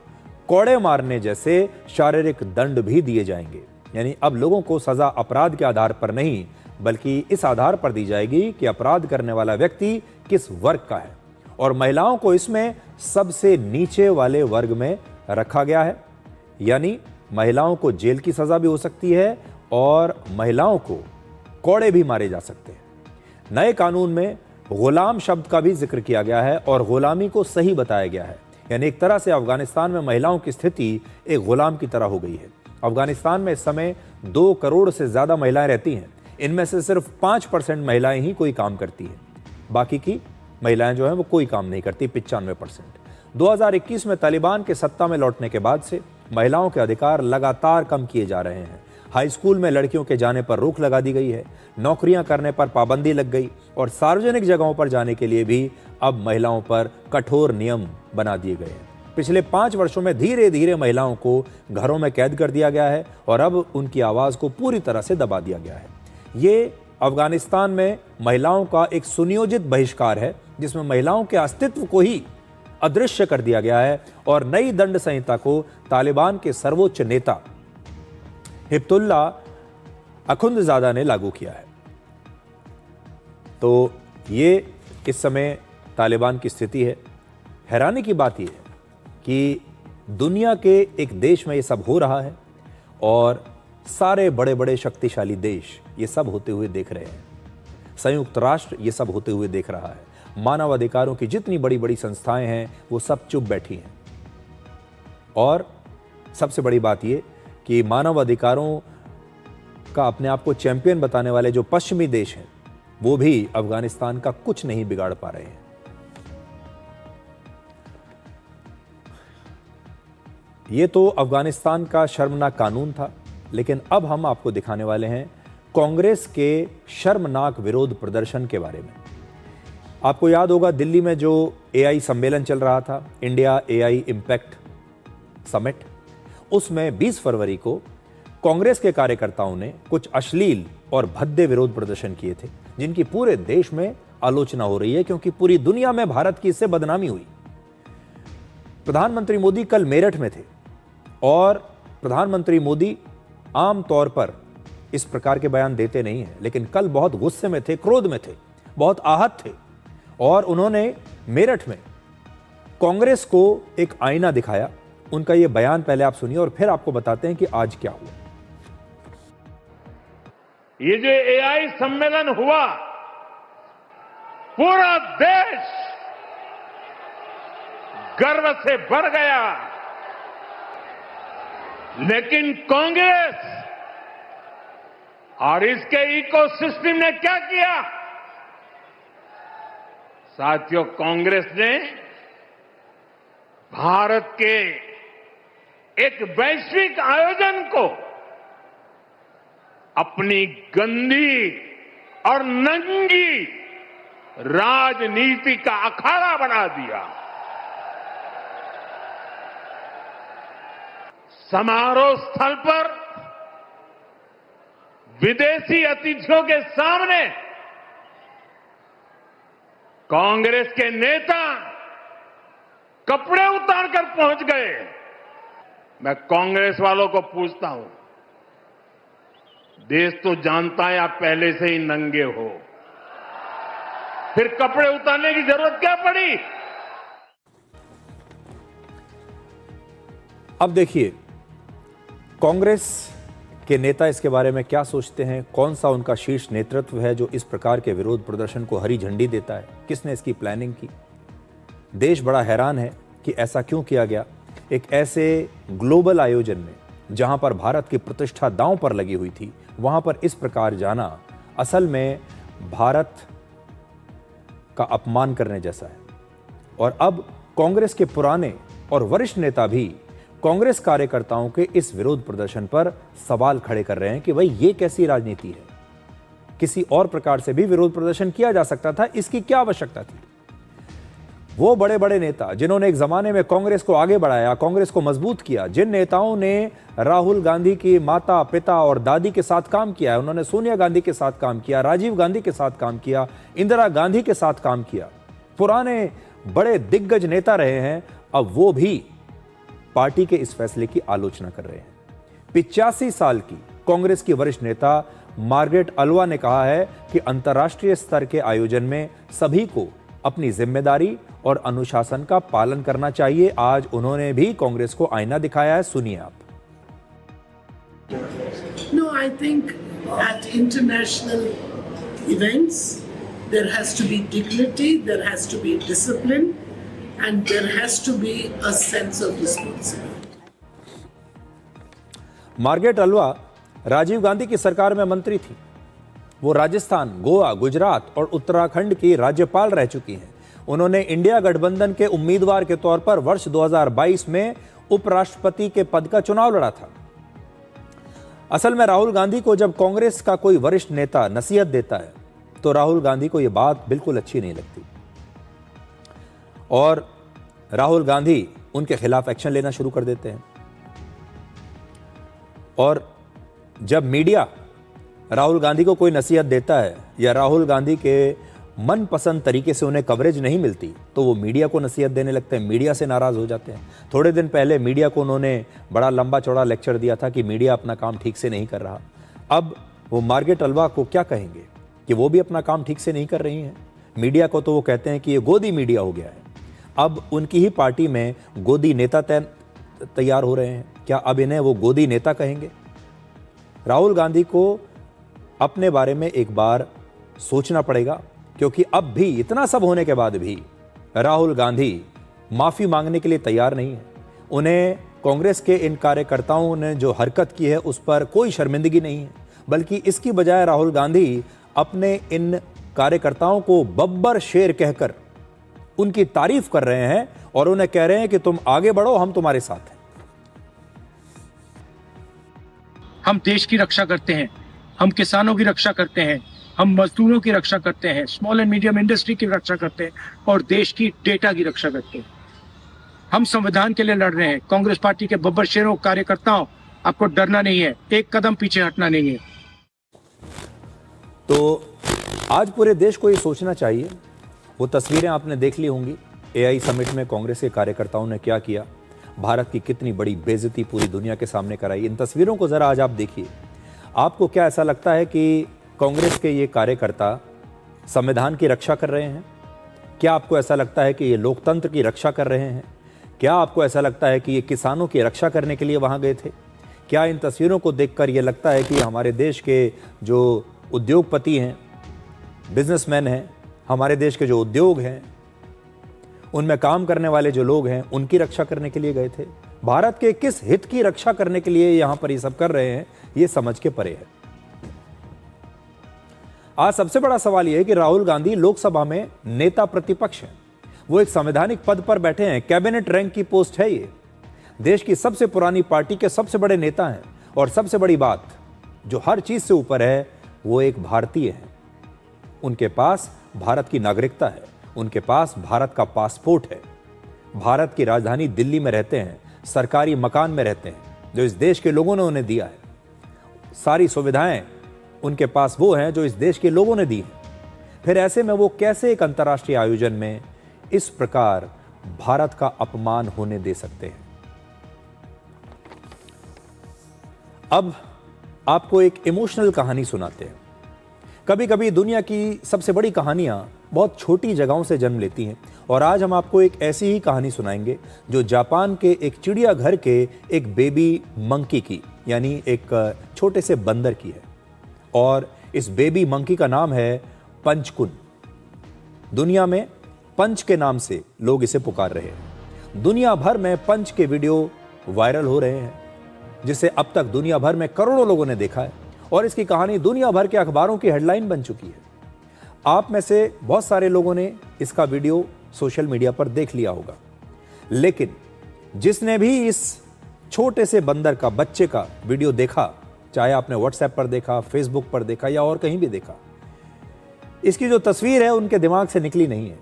कोड़े मारने जैसे शारीरिक दंड भी दिए जाएंगे। यानी अब लोगों को सजा अपराध के आधार पर नहीं बल्कि इस आधार पर दी जाएगी कि अपराध करने वाला व्यक्ति किस वर्ग का है। और महिलाओं को इसमें सबसे नीचे वाले वर्ग में रखा गया है। यानी महिलाओं को जेल की सजा भी हो सकती है और महिलाओं को कोड़े भी मारे जा सकते हैं। नए कानून में गुलाम शब्द का भी जिक्र किया गया है और गुलामी को सही बताया गया है। यानी एक तरह से अफगानिस्तान में महिलाओं की स्थिति एक गुलाम की तरह हो गई है। अफगानिस्तान में इस समय 2 करोड़ से ज्यादा महिलाएं रहती हैं। इनमें से सिर्फ 5% महिलाएं ही कोई काम करती हैं, बाकी की महिलाएं जो हैं वो कोई काम नहीं करती, 95%। 2021 में तालिबान के सत्ता में लौटने के बाद से महिलाओं के अधिकार लगातार कम किए जा रहे हैं। हाई स्कूल में लड़कियों के जाने पर रोक लगा दी गई है, नौकरियां करने पर पाबंदी लग गई और सार्वजनिक जगहों पर जाने के लिए भी अब महिलाओं पर कठोर नियम बना दिए गए हैं। पिछले 5 वर्षों में धीरे धीरे महिलाओं को घरों में कैद कर दिया गया है और अब उनकी आवाज को पूरी तरह से दबा दिया गया है। ये अफगानिस्तान में महिलाओं का एक सुनियोजित बहिष्कार है जिसमें महिलाओं के अस्तित्व को ही अदृश्य कर दिया गया है। और नई दंड संहिता को तालिबान के सर्वोच्च नेता हिब्तुल्ला अखुंदजादा ने लागू किया है। तो ये इस समय तालिबान की स्थिति है। हैरानी की बात यह है कि दुनिया के एक देश में ये सब हो रहा है और सारे बड़े बड़े शक्तिशाली देश ये सब होते हुए देख रहे हैं। संयुक्त राष्ट्र ये सब होते हुए देख रहा है। मानवाधिकारों की जितनी बड़ी बड़ी संस्थाएं हैं वो सब चुप बैठी हैं। और सबसे बड़ी बात ये कि मानवाधिकारों का अपने आप को चैंपियन बताने वाले जो पश्चिमी देश हैं वो भी अफगानिस्तान का कुछ नहीं बिगाड़ पा रहे हैं। ये तो अफगानिस्तान का शर्मनाक कानून था, लेकिन अब हम आपको दिखाने वाले हैं कांग्रेस के शर्मनाक विरोध प्रदर्शन के बारे में। आपको याद होगा दिल्ली में जो एआई सम्मेलन चल रहा था, इंडिया एआई इम्पैक्ट समिट, उसमें 20 फरवरी को कांग्रेस के कार्यकर्ताओं ने कुछ अश्लील और भद्दे विरोध प्रदर्शन किए थे, जिनकी पूरे देश में आलोचना हो रही है, क्योंकि पूरी दुनिया में भारत की इससे बदनामी हुई। प्रधानमंत्री मोदी कल मेरठ में थे और प्रधानमंत्री मोदी आमतौर पर इस प्रकार के बयान देते नहीं हैं, लेकिन कल बहुत गुस्से में थे, क्रोध में थे, बहुत आहत थे और उन्होंने मेरठ में कांग्रेस को एक आईना दिखाया। उनका यह बयान पहले आप सुनिए और फिर आपको बताते हैं कि आज क्या हुआ। ये जो एआई सम्मेलन हुआ, पूरा देश गर्व से भर गया, लेकिन कांग्रेस और इसके इकोसिस्टम ने क्या किया? साथियों, कांग्रेस ने भारत के एक वैश्विक आयोजन को अपनी गंदी और नंगी राजनीति का अखाड़ा बना दिया। समारोह स्थल पर विदेशी अतिथियों के सामने कांग्रेस के नेता कपड़े उतारकर पहुंच गए। मैं कांग्रेस वालों को पूछता हूं, देश तो जानता है आप पहले से ही नंगे हो, फिर कपड़े उतारने की जरूरत क्या पड़ी? अब देखिए कांग्रेस के नेता इसके बारे में क्या सोचते हैं, कौन सा उनका शीर्ष नेतृत्व है जो इस प्रकार के विरोध प्रदर्शन को हरी झंडी देता है, किसने इसकी प्लानिंग की। देश बड़ा हैरान है कि ऐसा क्यों किया गया। एक ऐसे ग्लोबल आयोजन में जहां पर भारत की प्रतिष्ठा दांव पर लगी हुई थी, वहां पर इस प्रकार जाना असल में भारत का अपमान करने जैसा है। और अब कांग्रेस के पुराने और वरिष्ठ नेता भी कांग्रेस कार्यकर्ताओं के इस विरोध प्रदर्शन पर सवाल खड़े कर रहे हैं कि भाई ये कैसी राजनीति है, किसी और प्रकार से भी विरोध प्रदर्शन किया जा सकता था, इसकी क्या आवश्यकता थी। वो बड़े बड़े नेता जिन्होंने एक जमाने में कांग्रेस को आगे बढ़ाया, कांग्रेस को मजबूत किया, जिन नेताओं ने राहुल गांधी की माता, पिता और दादी के साथ काम किया है, उन्होंने सोनिया गांधी के साथ काम किया, राजीव गांधी के साथ काम किया, इंदिरा गांधी के साथ काम किया, पुराने बड़े दिग्गज नेता रहे हैं, अब वो भी पार्टी के इस फैसले की आलोचना कर रहे हैं। 85 साल की कांग्रेस की वरिष्ठ नेता मार्गरेट अल्वा ने कहा है कि अंतर्राष्ट्रीय स्तर के आयोजन में सभी को अपनी जिम्मेदारी और अनुशासन का पालन करना चाहिए। आज उन्होंने भी कांग्रेस को आईना दिखाया है, सुनिए आप। No, I think at international events there has to be dignity, there has to be discipline, and there has to be a sense of responsibility. Margaret Alva Rajiv Gandhi की सरकार में मंत्री थी। वो राजस्थान, गोवा, गुजरात और उत्तराखंड की राज्यपाल रह चुकी हैं। उन्होंने इंडिया गठबंधन के उम्मीदवार के तौर पर वर्ष 2022 में उपराष्ट्रपति के पद का चुनाव लड़ा था। असल में राहुल गांधी को जब कांग्रेस का कोई वरिष्ठ नेता नसीहत देता है तो राहुल गांधी को यह बात बिल्कुल अच्छी नहीं लगती और राहुल गांधी उनके खिलाफ एक्शन लेना शुरू कर देते हैं। और जब मीडिया राहुल गांधी को कोई नसीहत देता है या राहुल गांधी के मनपसंद तरीके से उन्हें कवरेज नहीं मिलती तो वो मीडिया को नसीहत देने लगते हैं, मीडिया से नाराज हो जाते हैं। थोड़े दिन पहले मीडिया को उन्होंने बड़ा लंबा चौड़ा लेक्चर दिया था कि मीडिया अपना काम ठीक से नहीं कर रहा। अब वो मार्गरेट अल्वा को क्या कहेंगे कि वो भी अपना काम ठीक से नहीं कर रही हैं। मीडिया को तो वो कहते हैं कि ये गोदी मीडिया हो गया है। अब उनकी ही पार्टी में गोदी नेता तैयार हो रहे हैं। क्या अब इन्हें वो गोदी नेता कहेंगे? राहुल गांधी को अपने बारे में एक बार सोचना पड़ेगा, क्योंकि अब भी इतना सब होने के बाद भी राहुल गांधी माफी मांगने के लिए तैयार नहीं है। उन्हें कांग्रेस के इन कार्यकर्ताओं ने जो हरकत की है उस पर कोई शर्मिंदगी नहीं है, बल्कि इसकी बजाय राहुल गांधी अपने इन कार्यकर्ताओं को बब्बर शेर कहकर उनकी तारीफ कर रहे हैं और उन्हें कह रहे हैं कि तुम आगे बढ़ो, हम तुम्हारे साथ हैं। हम देश की रक्षा करते हैं, हम किसानों की रक्षा करते हैं, हम मजदूरों की रक्षा करते हैं, स्मॉल एंड मीडियम इंडस्ट्री की रक्षा करते हैं और देश की डेटा की रक्षा करते हैं। हम संविधान के लिए लड़ रहे हैं। कांग्रेस पार्टी के बब्बर शेरों कार्यकर्ताओं, आपको डरना नहीं है, एक कदम पीछे हटना नहीं है। तो आज पूरे देश को ये सोचना चाहिए। वो तस्वीरें आपने देख ली होंगी, एआई समिट में कांग्रेस के कार्यकर्ताओं ने क्या किया, भारत की कितनी बड़ी बेइज्जती पूरी दुनिया के सामने कराई। इन तस्वीरों को जरा आज आप देखिए। आपको क्या ऐसा लगता है कि कांग्रेस के ये कार्यकर्ता संविधान की रक्षा कर रहे हैं? क्या आपको ऐसा लगता है कि ये लोकतंत्र की रक्षा कर रहे हैं? क्या आपको ऐसा लगता है कि ये किसानों की रक्षा करने के लिए वहां गए थे? क्या इन तस्वीरों को देखकर ये लगता है कि हमारे देश के जो उद्योगपति हैं, बिजनेसमैन हैं, हमारे देश के जो उद्योग हैं, उनमें काम करने वाले जो लोग हैं, उनकी रक्षा करने के लिए गए थे? भारत के किस हित की रक्षा करने के लिए यहां पर ये सब कर रहे हैं, ये समझ के परे है। आज सबसे बड़ा सवाल यह है कि राहुल गांधी लोकसभा में नेता प्रतिपक्ष हैं। वो एक संवैधानिक पद पर बैठे हैं, कैबिनेट रैंक की पोस्ट है ये। देश की सबसे पुरानी पार्टी के सबसे बड़े नेता हैं और सबसे बड़ी बात जो हर चीज से ऊपर है, वो एक भारतीय हैं। उनके पास भारत की नागरिकता है, उनके पास भारत का पासपोर्ट है, भारत की राजधानी दिल्ली में रहते हैं, सरकारी मकान में रहते हैं जो इस देश के लोगों ने उन्हें दिया है। सारी सुविधाएं उनके पास वो हैं जो इस देश के लोगों ने दी हैं। फिर ऐसे में वो कैसे एक अंतर्राष्ट्रीय आयोजन में इस प्रकार भारत का अपमान होने दे सकते हैं? अब आपको एक इमोशनल कहानी सुनाते हैं। कभी कभी दुनिया की सबसे बड़ी कहानियां बहुत छोटी जगहों से जन्म लेती हैं और आज हम आपको एक ऐसी ही कहानी सुनाएंगे जो जापान के एक चिड़ियाघर के एक बेबी मंकी की, यानी एक छोटे से बंदर की है। और इस बेबी मंकी का नाम है पंचकुन। दुनिया में पंच के नाम से लोग इसे पुकार रहे हैं। दुनिया भर में पंच के वीडियो वायरल हो रहे हैं, जिसे अब तक दुनिया भर में करोड़ों लोगों ने देखा है और इसकी कहानी दुनिया भर के अखबारों की हेडलाइन बन चुकी है। आप में से बहुत सारे लोगों ने इसका वीडियो सोशल मीडिया पर देख लिया होगा, लेकिन जिसने भी इस छोटे से बंदर का, बच्चे का वीडियो देखा, चाहे आपने व्हाट्सएप पर देखा, फेसबुक पर देखा या और कहीं भी देखा, इसकी जो तस्वीर है उनके दिमाग से निकली नहीं है।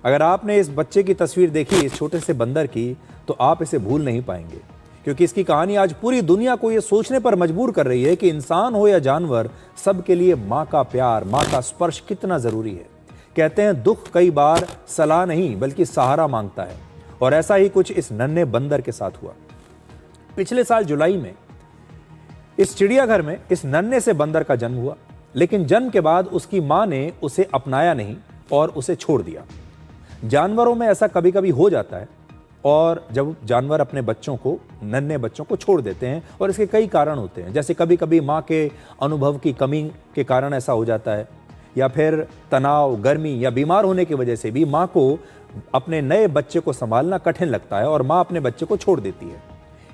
अगर आपने इस बच्चे की तस्वीर देखी, इस छोटे से बंदर की, तो आप इसे भूल नहीं पाएंगे, क्योंकि इसकी कहानी आज पूरी दुनिया को यह सोचने पर मजबूर कर रही है कि इंसान हो या जानवर, सबके लिए माँ का प्यार, माँ का स्पर्श कितना जरूरी है। कहते हैं दुख कई बार सलाह नहीं बल्कि सहारा मांगता है, और ऐसा ही कुछ इस नन्हे बंदर के साथ हुआ। पिछले साल जुलाई में इस चिड़ियाघर में इस नन्हे से बंदर का जन्म हुआ, लेकिन जन्म के बाद उसकी मां ने उसे अपनाया नहीं और उसे छोड़ दिया। जानवरों में ऐसा कभी कभी हो जाता है, और जब जानवर अपने बच्चों को, नन्हे बच्चों को छोड़ देते हैं, और इसके कई कारण होते हैं। जैसे कभी कभी माँ के अनुभव की कमी के कारण ऐसा हो जाता है, या फिर तनाव, गर्मी या बीमार होने की वजह से भी माँ को अपने नए बच्चे को संभालना कठिन लगता है और माँ अपने बच्चे को छोड़ देती है।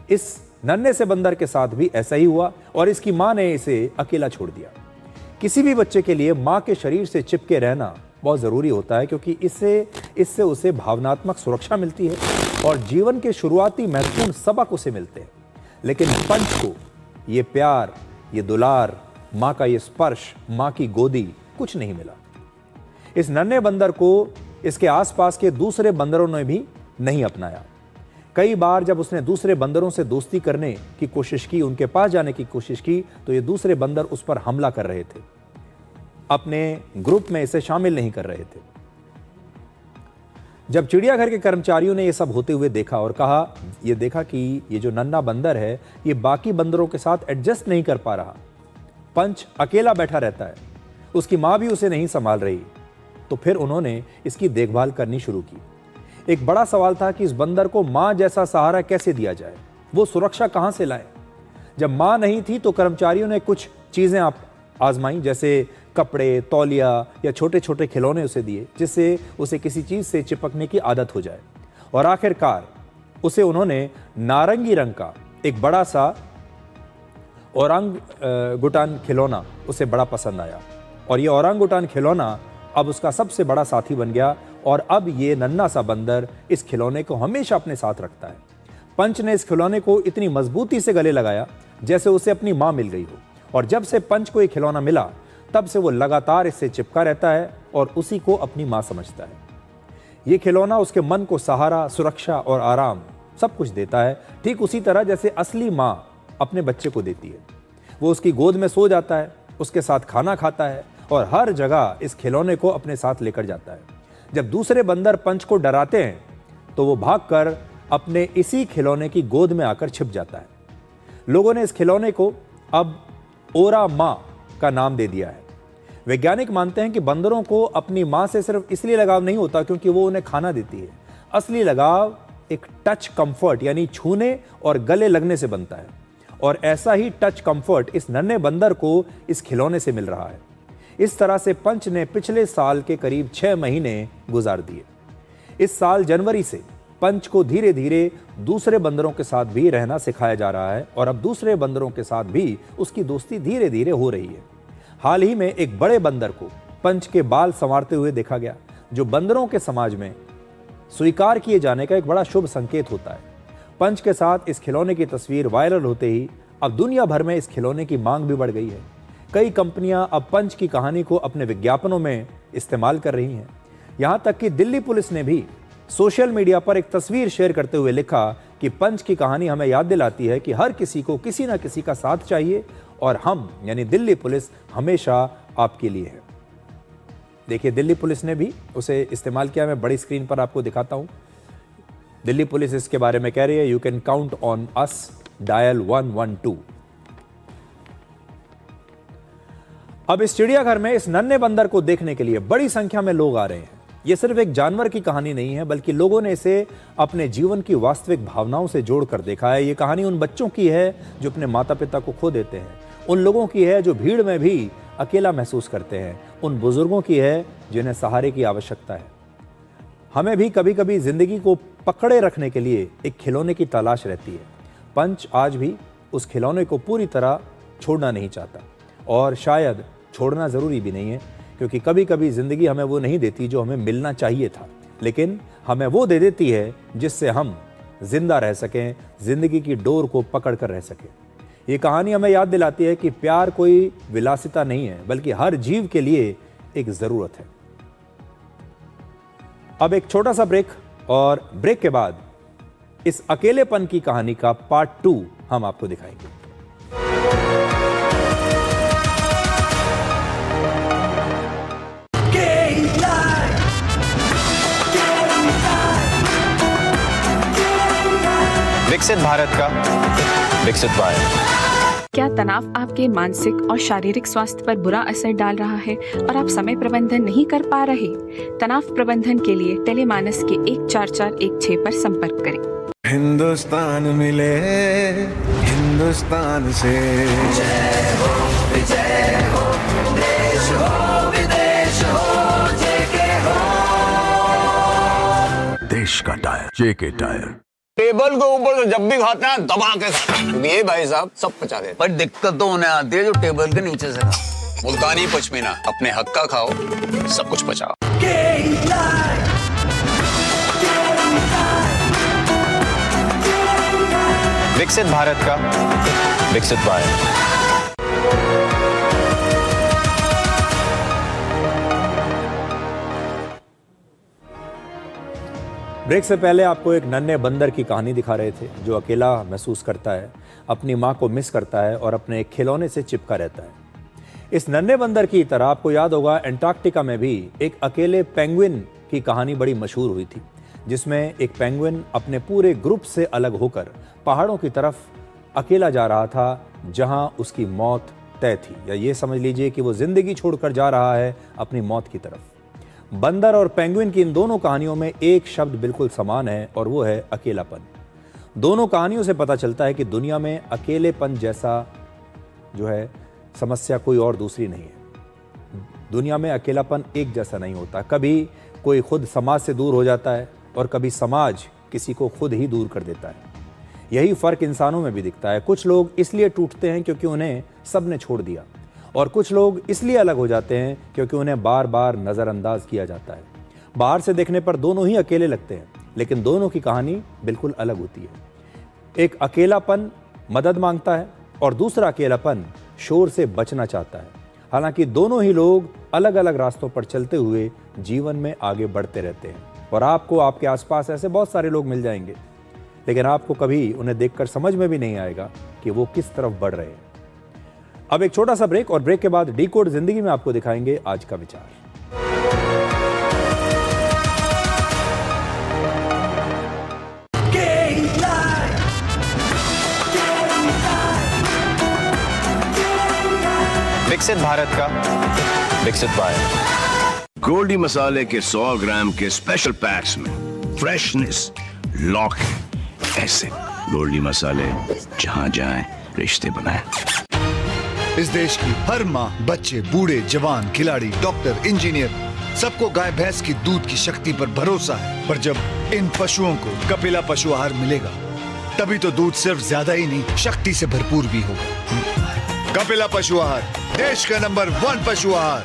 इस नन्हे से बंदर के साथ भी ऐसा ही हुआ और इसकी माँ ने इसे अकेला छोड़ दिया। किसी भी बच्चे के लिए माँ के शरीर से चिपके रहना बहुत ज़रूरी होता है, क्योंकि इससे उसे भावनात्मक सुरक्षा मिलती है और जीवन के शुरुआती महत्वपूर्ण सबक उसे मिलते हैं। लेकिन पंच को ये प्यार, ये दुलार, माँ का ये स्पर्श, माँ की गोदी कुछ नहीं मिला। इस नन्हे बंदर को इसके आसपास के दूसरे बंदरों ने भी नहीं अपनाया। कई बार जब उसने दूसरे बंदरों से दोस्ती करने की कोशिश की, उनके पास जाने की कोशिश की, तो ये दूसरे बंदर उस पर हमला कर रहे थे, अपने ग्रुप में इसे शामिल नहीं कर रहे थे। जब चिड़ियाघर के कर्मचारियों ने यह सब होते हुए देखा और देखा कि ये जो नन्हा बंदर है, ये बाकी बंदरों के साथ एडजस्ट नहीं कर पा रहा, पंच अकेला बैठा रहता है, उसकी माँ भी उसे नहीं संभाल रही, तो फिर उन्होंने इसकी देखभाल करनी शुरू की। एक बड़ा सवाल था कि इस बंदर को माँ जैसा सहारा कैसे दिया जाए, वो सुरक्षा कहाँ से लाए। जब माँ नहीं थी तो कर्मचारियों ने कुछ चीज़ें आजमाई, जैसे कपड़े, तौलिया या छोटे छोटे खिलौने उसे दिए, जिससे उसे किसी चीज़ से चिपकने की आदत हो जाए। और आखिरकार उसे उन्होंने नारंगी रंग का एक बड़ा सा ओरांगुटान खिलौना उसे बड़ा पसंद आया, और ये ओरांगुटान खिलौना अब उसका सबसे बड़ा साथी बन गया, और अब ये नन्हा सा बंदर इस खिलौने को हमेशा अपने साथ रखता है। पंच ने इस खिलौने को इतनी मजबूती से गले लगाया जैसे उसे अपनी माँ मिल गई हो, और जब से पंच को ये खिलौना मिला तब से वो लगातार इससे चिपका रहता है और उसी को अपनी माँ समझता है। ये खिलौना उसके मन को सहारा, सुरक्षा और आराम सब कुछ देता है, ठीक उसी तरह जैसे असली माँ अपने बच्चे को देती है। वो उसकी गोद में सो जाता है, उसके साथ खाना खाता है और हर जगह इस खिलौने को अपने साथ लेकर जाता है। जब दूसरे बंदर पंच को डराते हैं तो वो भागकर अपने इसी खिलौने की गोद में आकर छिप जाता है। लोगों ने इस खिलौने को अब ओरा माँ का नाम दे दिया है। वैज्ञानिक मानते हैं कि बंदरों को अपनी माँ से सिर्फ इसलिए लगाव नहीं होता क्योंकि वो उन्हें खाना देती है। असली लगाव एक टच कंफर्ट यानी छूने और गले लगने से बनता है और ऐसा ही टच कंफर्ट इस नन्हे बंदर को इस खिलौने से मिल रहा है। इस तरह से पंच ने पिछले साल के करीब 6 महीने गुजार दिए। इस साल जनवरी से पंच को धीरे धीरे दूसरे बंदरों के साथ भी रहना सिखाया जा रहा है और अब दूसरे बंदरों के साथ भी उसकी दोस्ती धीरे धीरे हो रही है। हाल ही में एक बड़े बंदर को पंच के बाल संवारते हुए देखा गया, जो बंदरों के समाज में स्वीकार किए जाने का एक बड़ा शुभ संकेत होता है। पंच के साथ इस खिलौने की तस्वीर वायरल होते ही अब दुनिया भर में इस खिलौने की मांग भी बढ़ गई है। कई कंपनियां अब पंच की कहानी को अपने विज्ञापनों में इस्तेमाल कर रही हैं। यहां तक कि दिल्ली पुलिस ने भी सोशल मीडिया पर एक तस्वीर शेयर करते हुए लिखा कि पंच की कहानी हमें याद दिलाती है कि हर किसी को किसी न किसी का साथ चाहिए और हम यानी दिल्ली पुलिस हमेशा आपके लिए है। देखिए, दिल्ली पुलिस ने भी उसे इस्तेमाल किया। मैं बड़ी स्क्रीन पर आपको दिखाता हूं। दिल्ली पुलिस इसके बारे में कह रही है, you can count on us, dial 112। अब इस चिड़ियाघर में इस नन्हे बंदर को देखने के लिए बड़ी संख्या में लोग आ रहे हैं। यह सिर्फ एक जानवर की कहानी नहीं है, बल्कि लोगों ने इसे अपने जीवन की वास्तविक भावनाओं से जोड़कर देखा है। ये कहानी उन बच्चों की है जो अपने माता पिता को खो देते हैं, उन लोगों की है जो भीड़ में भी अकेला महसूस करते हैं, उन बुजुर्गों की है जिन्हें सहारे की आवश्यकता है। हमें भी कभी कभी जिंदगी को पकड़े रखने के लिए एक खिलौने की तलाश रहती है। पंच आज भी उस खिलौने को पूरी तरह छोड़ना नहीं चाहता और शायद छोड़ना ज़रूरी भी नहीं है, क्योंकि कभी कभी ज़िंदगी हमें वो नहीं देती जो हमें मिलना चाहिए था, लेकिन हमें वो दे देती है जिससे हम जिंदा रह सकें, ज़िंदगी की डोर को पकड़ कर रह सकें। ये कहानी हमें याद दिलाती है कि प्यार कोई विलासिता नहीं है, बल्कि हर जीव के लिए एक ज़रूरत है। अब एक छोटा सा ब्रेक, और ब्रेक के बाद इस अकेलेपन की कहानी का पार्ट 2 हम आपको दिखाएंगे। विकसित भारत का विकसित भारत। क्या तनाव आपके मानसिक और शारीरिक स्वास्थ्य पर बुरा असर डाल रहा है और आप समय प्रबंधन नहीं कर पा रहे? तनाव प्रबंधन के लिए टेलीमानस के 14416 पर संपर्क करें। हिंदुस्तान मिले हिंदुस्तान से, जय हो विजय हो, देश हो विदेश हो, जेके हो। देश का टायर जेके टायर। टेबल के ऊपर से जब भी खाते हैं दबा के खाते हैं। ये भाई साहब सब पचा देते, पर दिक्कत तो उन्हें आती है जो टेबल के नीचे से खाते। मुल्तानी पश्मीना, अपने हक का खाओ, सब कुछ पचाओ। विकसित भारत का विकसित भारत। ब्रेक से पहले आपको एक नन्हे बंदर की कहानी दिखा रहे थे जो अकेला महसूस करता है, अपनी माँ को मिस करता है और अपने खिलौने से चिपका रहता है। इस नन्हे बंदर की तरह आपको याद होगा एंटार्क्टिका में भी एक अकेले पेंगुइन की कहानी बड़ी मशहूर हुई थी, जिसमें एक पेंगुइन अपने पूरे ग्रुप से अलग होकर पहाड़ों की तरफ अकेला जा रहा था, जहां उसकी मौत तय थी, या ये समझ लीजिए कि वो जिंदगी छोड़कर जा रहा है अपनी मौत की तरफ। बंदर और पेंगुइन की इन दोनों कहानियों में एक शब्द बिल्कुल समान है और वो है अकेलापन। दोनों कहानियों से पता चलता है कि दुनिया में अकेलेपन जैसा जो है समस्या कोई और दूसरी नहीं है। दुनिया में अकेलापन एक जैसा नहीं होता। कभी कोई खुद समाज से दूर हो जाता है और कभी समाज किसी को खुद ही दूर कर देता है। यही फर्क इंसानों में भी दिखता है। कुछ लोग इसलिए टूटते हैं क्योंकि उन्हें सबने छोड़ दिया, और कुछ लोग इसलिए अलग हो जाते हैं क्योंकि उन्हें बार बार नज़रअंदाज किया जाता है। बाहर से देखने पर दोनों ही अकेले लगते हैं, लेकिन दोनों की कहानी बिल्कुल अलग होती है। एक अकेलापन मदद मांगता है और दूसरा अकेलापन शोर से बचना चाहता है। हालांकि दोनों ही लोग अलग अलग रास्तों पर चलते हुए जीवन में आगे बढ़ते रहते हैं और आपको आपके आसपास ऐसे बहुत सारे लोग मिल जाएंगे, लेकिन आपको कभी उन्हें देखकर समझ में भी नहीं आएगा कि वो किस तरफ बढ़ रहे हैं। अब एक छोटा सा ब्रेक और ब्रेक के बाद डिकोड जिंदगी में आपको दिखाएंगे आज का विचार। विकसित भारत का विकसित भारत। गोल्डी मसाले के 100 ग्राम के स्पेशल पैक्स में फ्रेशनेस लॉक है। ऐसे गोल्डी मसाले जहां जाएं रिश्ते बनाएं। इस देश की हर माँ, बच्चे, बूढ़े, जवान, खिलाड़ी, डॉक्टर, इंजीनियर, सबको गाय भैंस की दूध की शक्ति पर भरोसा है। पर जब इन पशुओं को कपिला पशु आहार मिलेगा, तभी तो दूध सिर्फ ज्यादा ही नहीं, शक्ति से भरपूर भी होगा। कपिला पशु आहार, देश का नंबर 1 पशु आहार।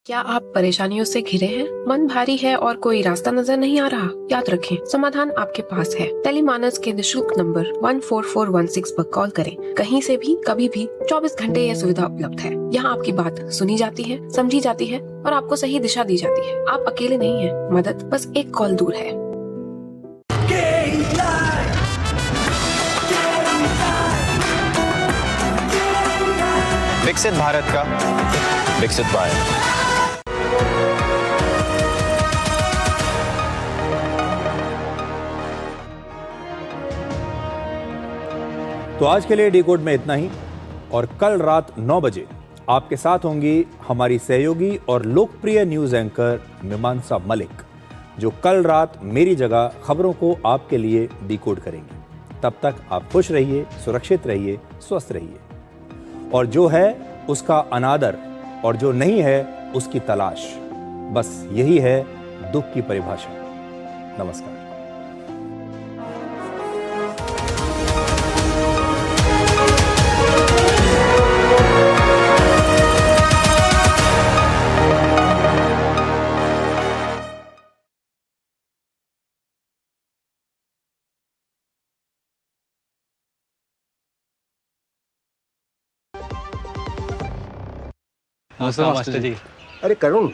क्या आप परेशानियों से घिरे हैं? मन भारी है और कोई रास्ता नजर नहीं आ रहा? याद रखें, समाधान आपके पास है। टेलीमानस के निशुल्क नंबर 14416 पर कॉल करें। कहीं से भी, कभी भी, 24 घंटे यह सुविधा उपलब्ध है। यहाँ आपकी बात सुनी जाती है, समझी जाती है और आपको सही दिशा दी जाती है। आप अकेले नहीं हैं, मदद बस एक कॉल दूर है। विकसित भारत का विकसित भारत। तो आज के लिए डिकोड में इतना ही और कल रात 9 बजे आपके साथ होंगी हमारी सहयोगी और लोकप्रिय न्यूज एंकर मीमांसा मलिक, जो कल रात मेरी जगह खबरों को आपके लिए डिकोड करेंगी। तब तक आप खुश रहिए, सुरक्षित रहिए, स्वस्थ रहिए और जो है उसका अनादर और जो नहीं है उसकी तलाश, बस यही है दुख की परिभाषा। नमस्कार। नमस्ते मास्टर जी। अरे करुण,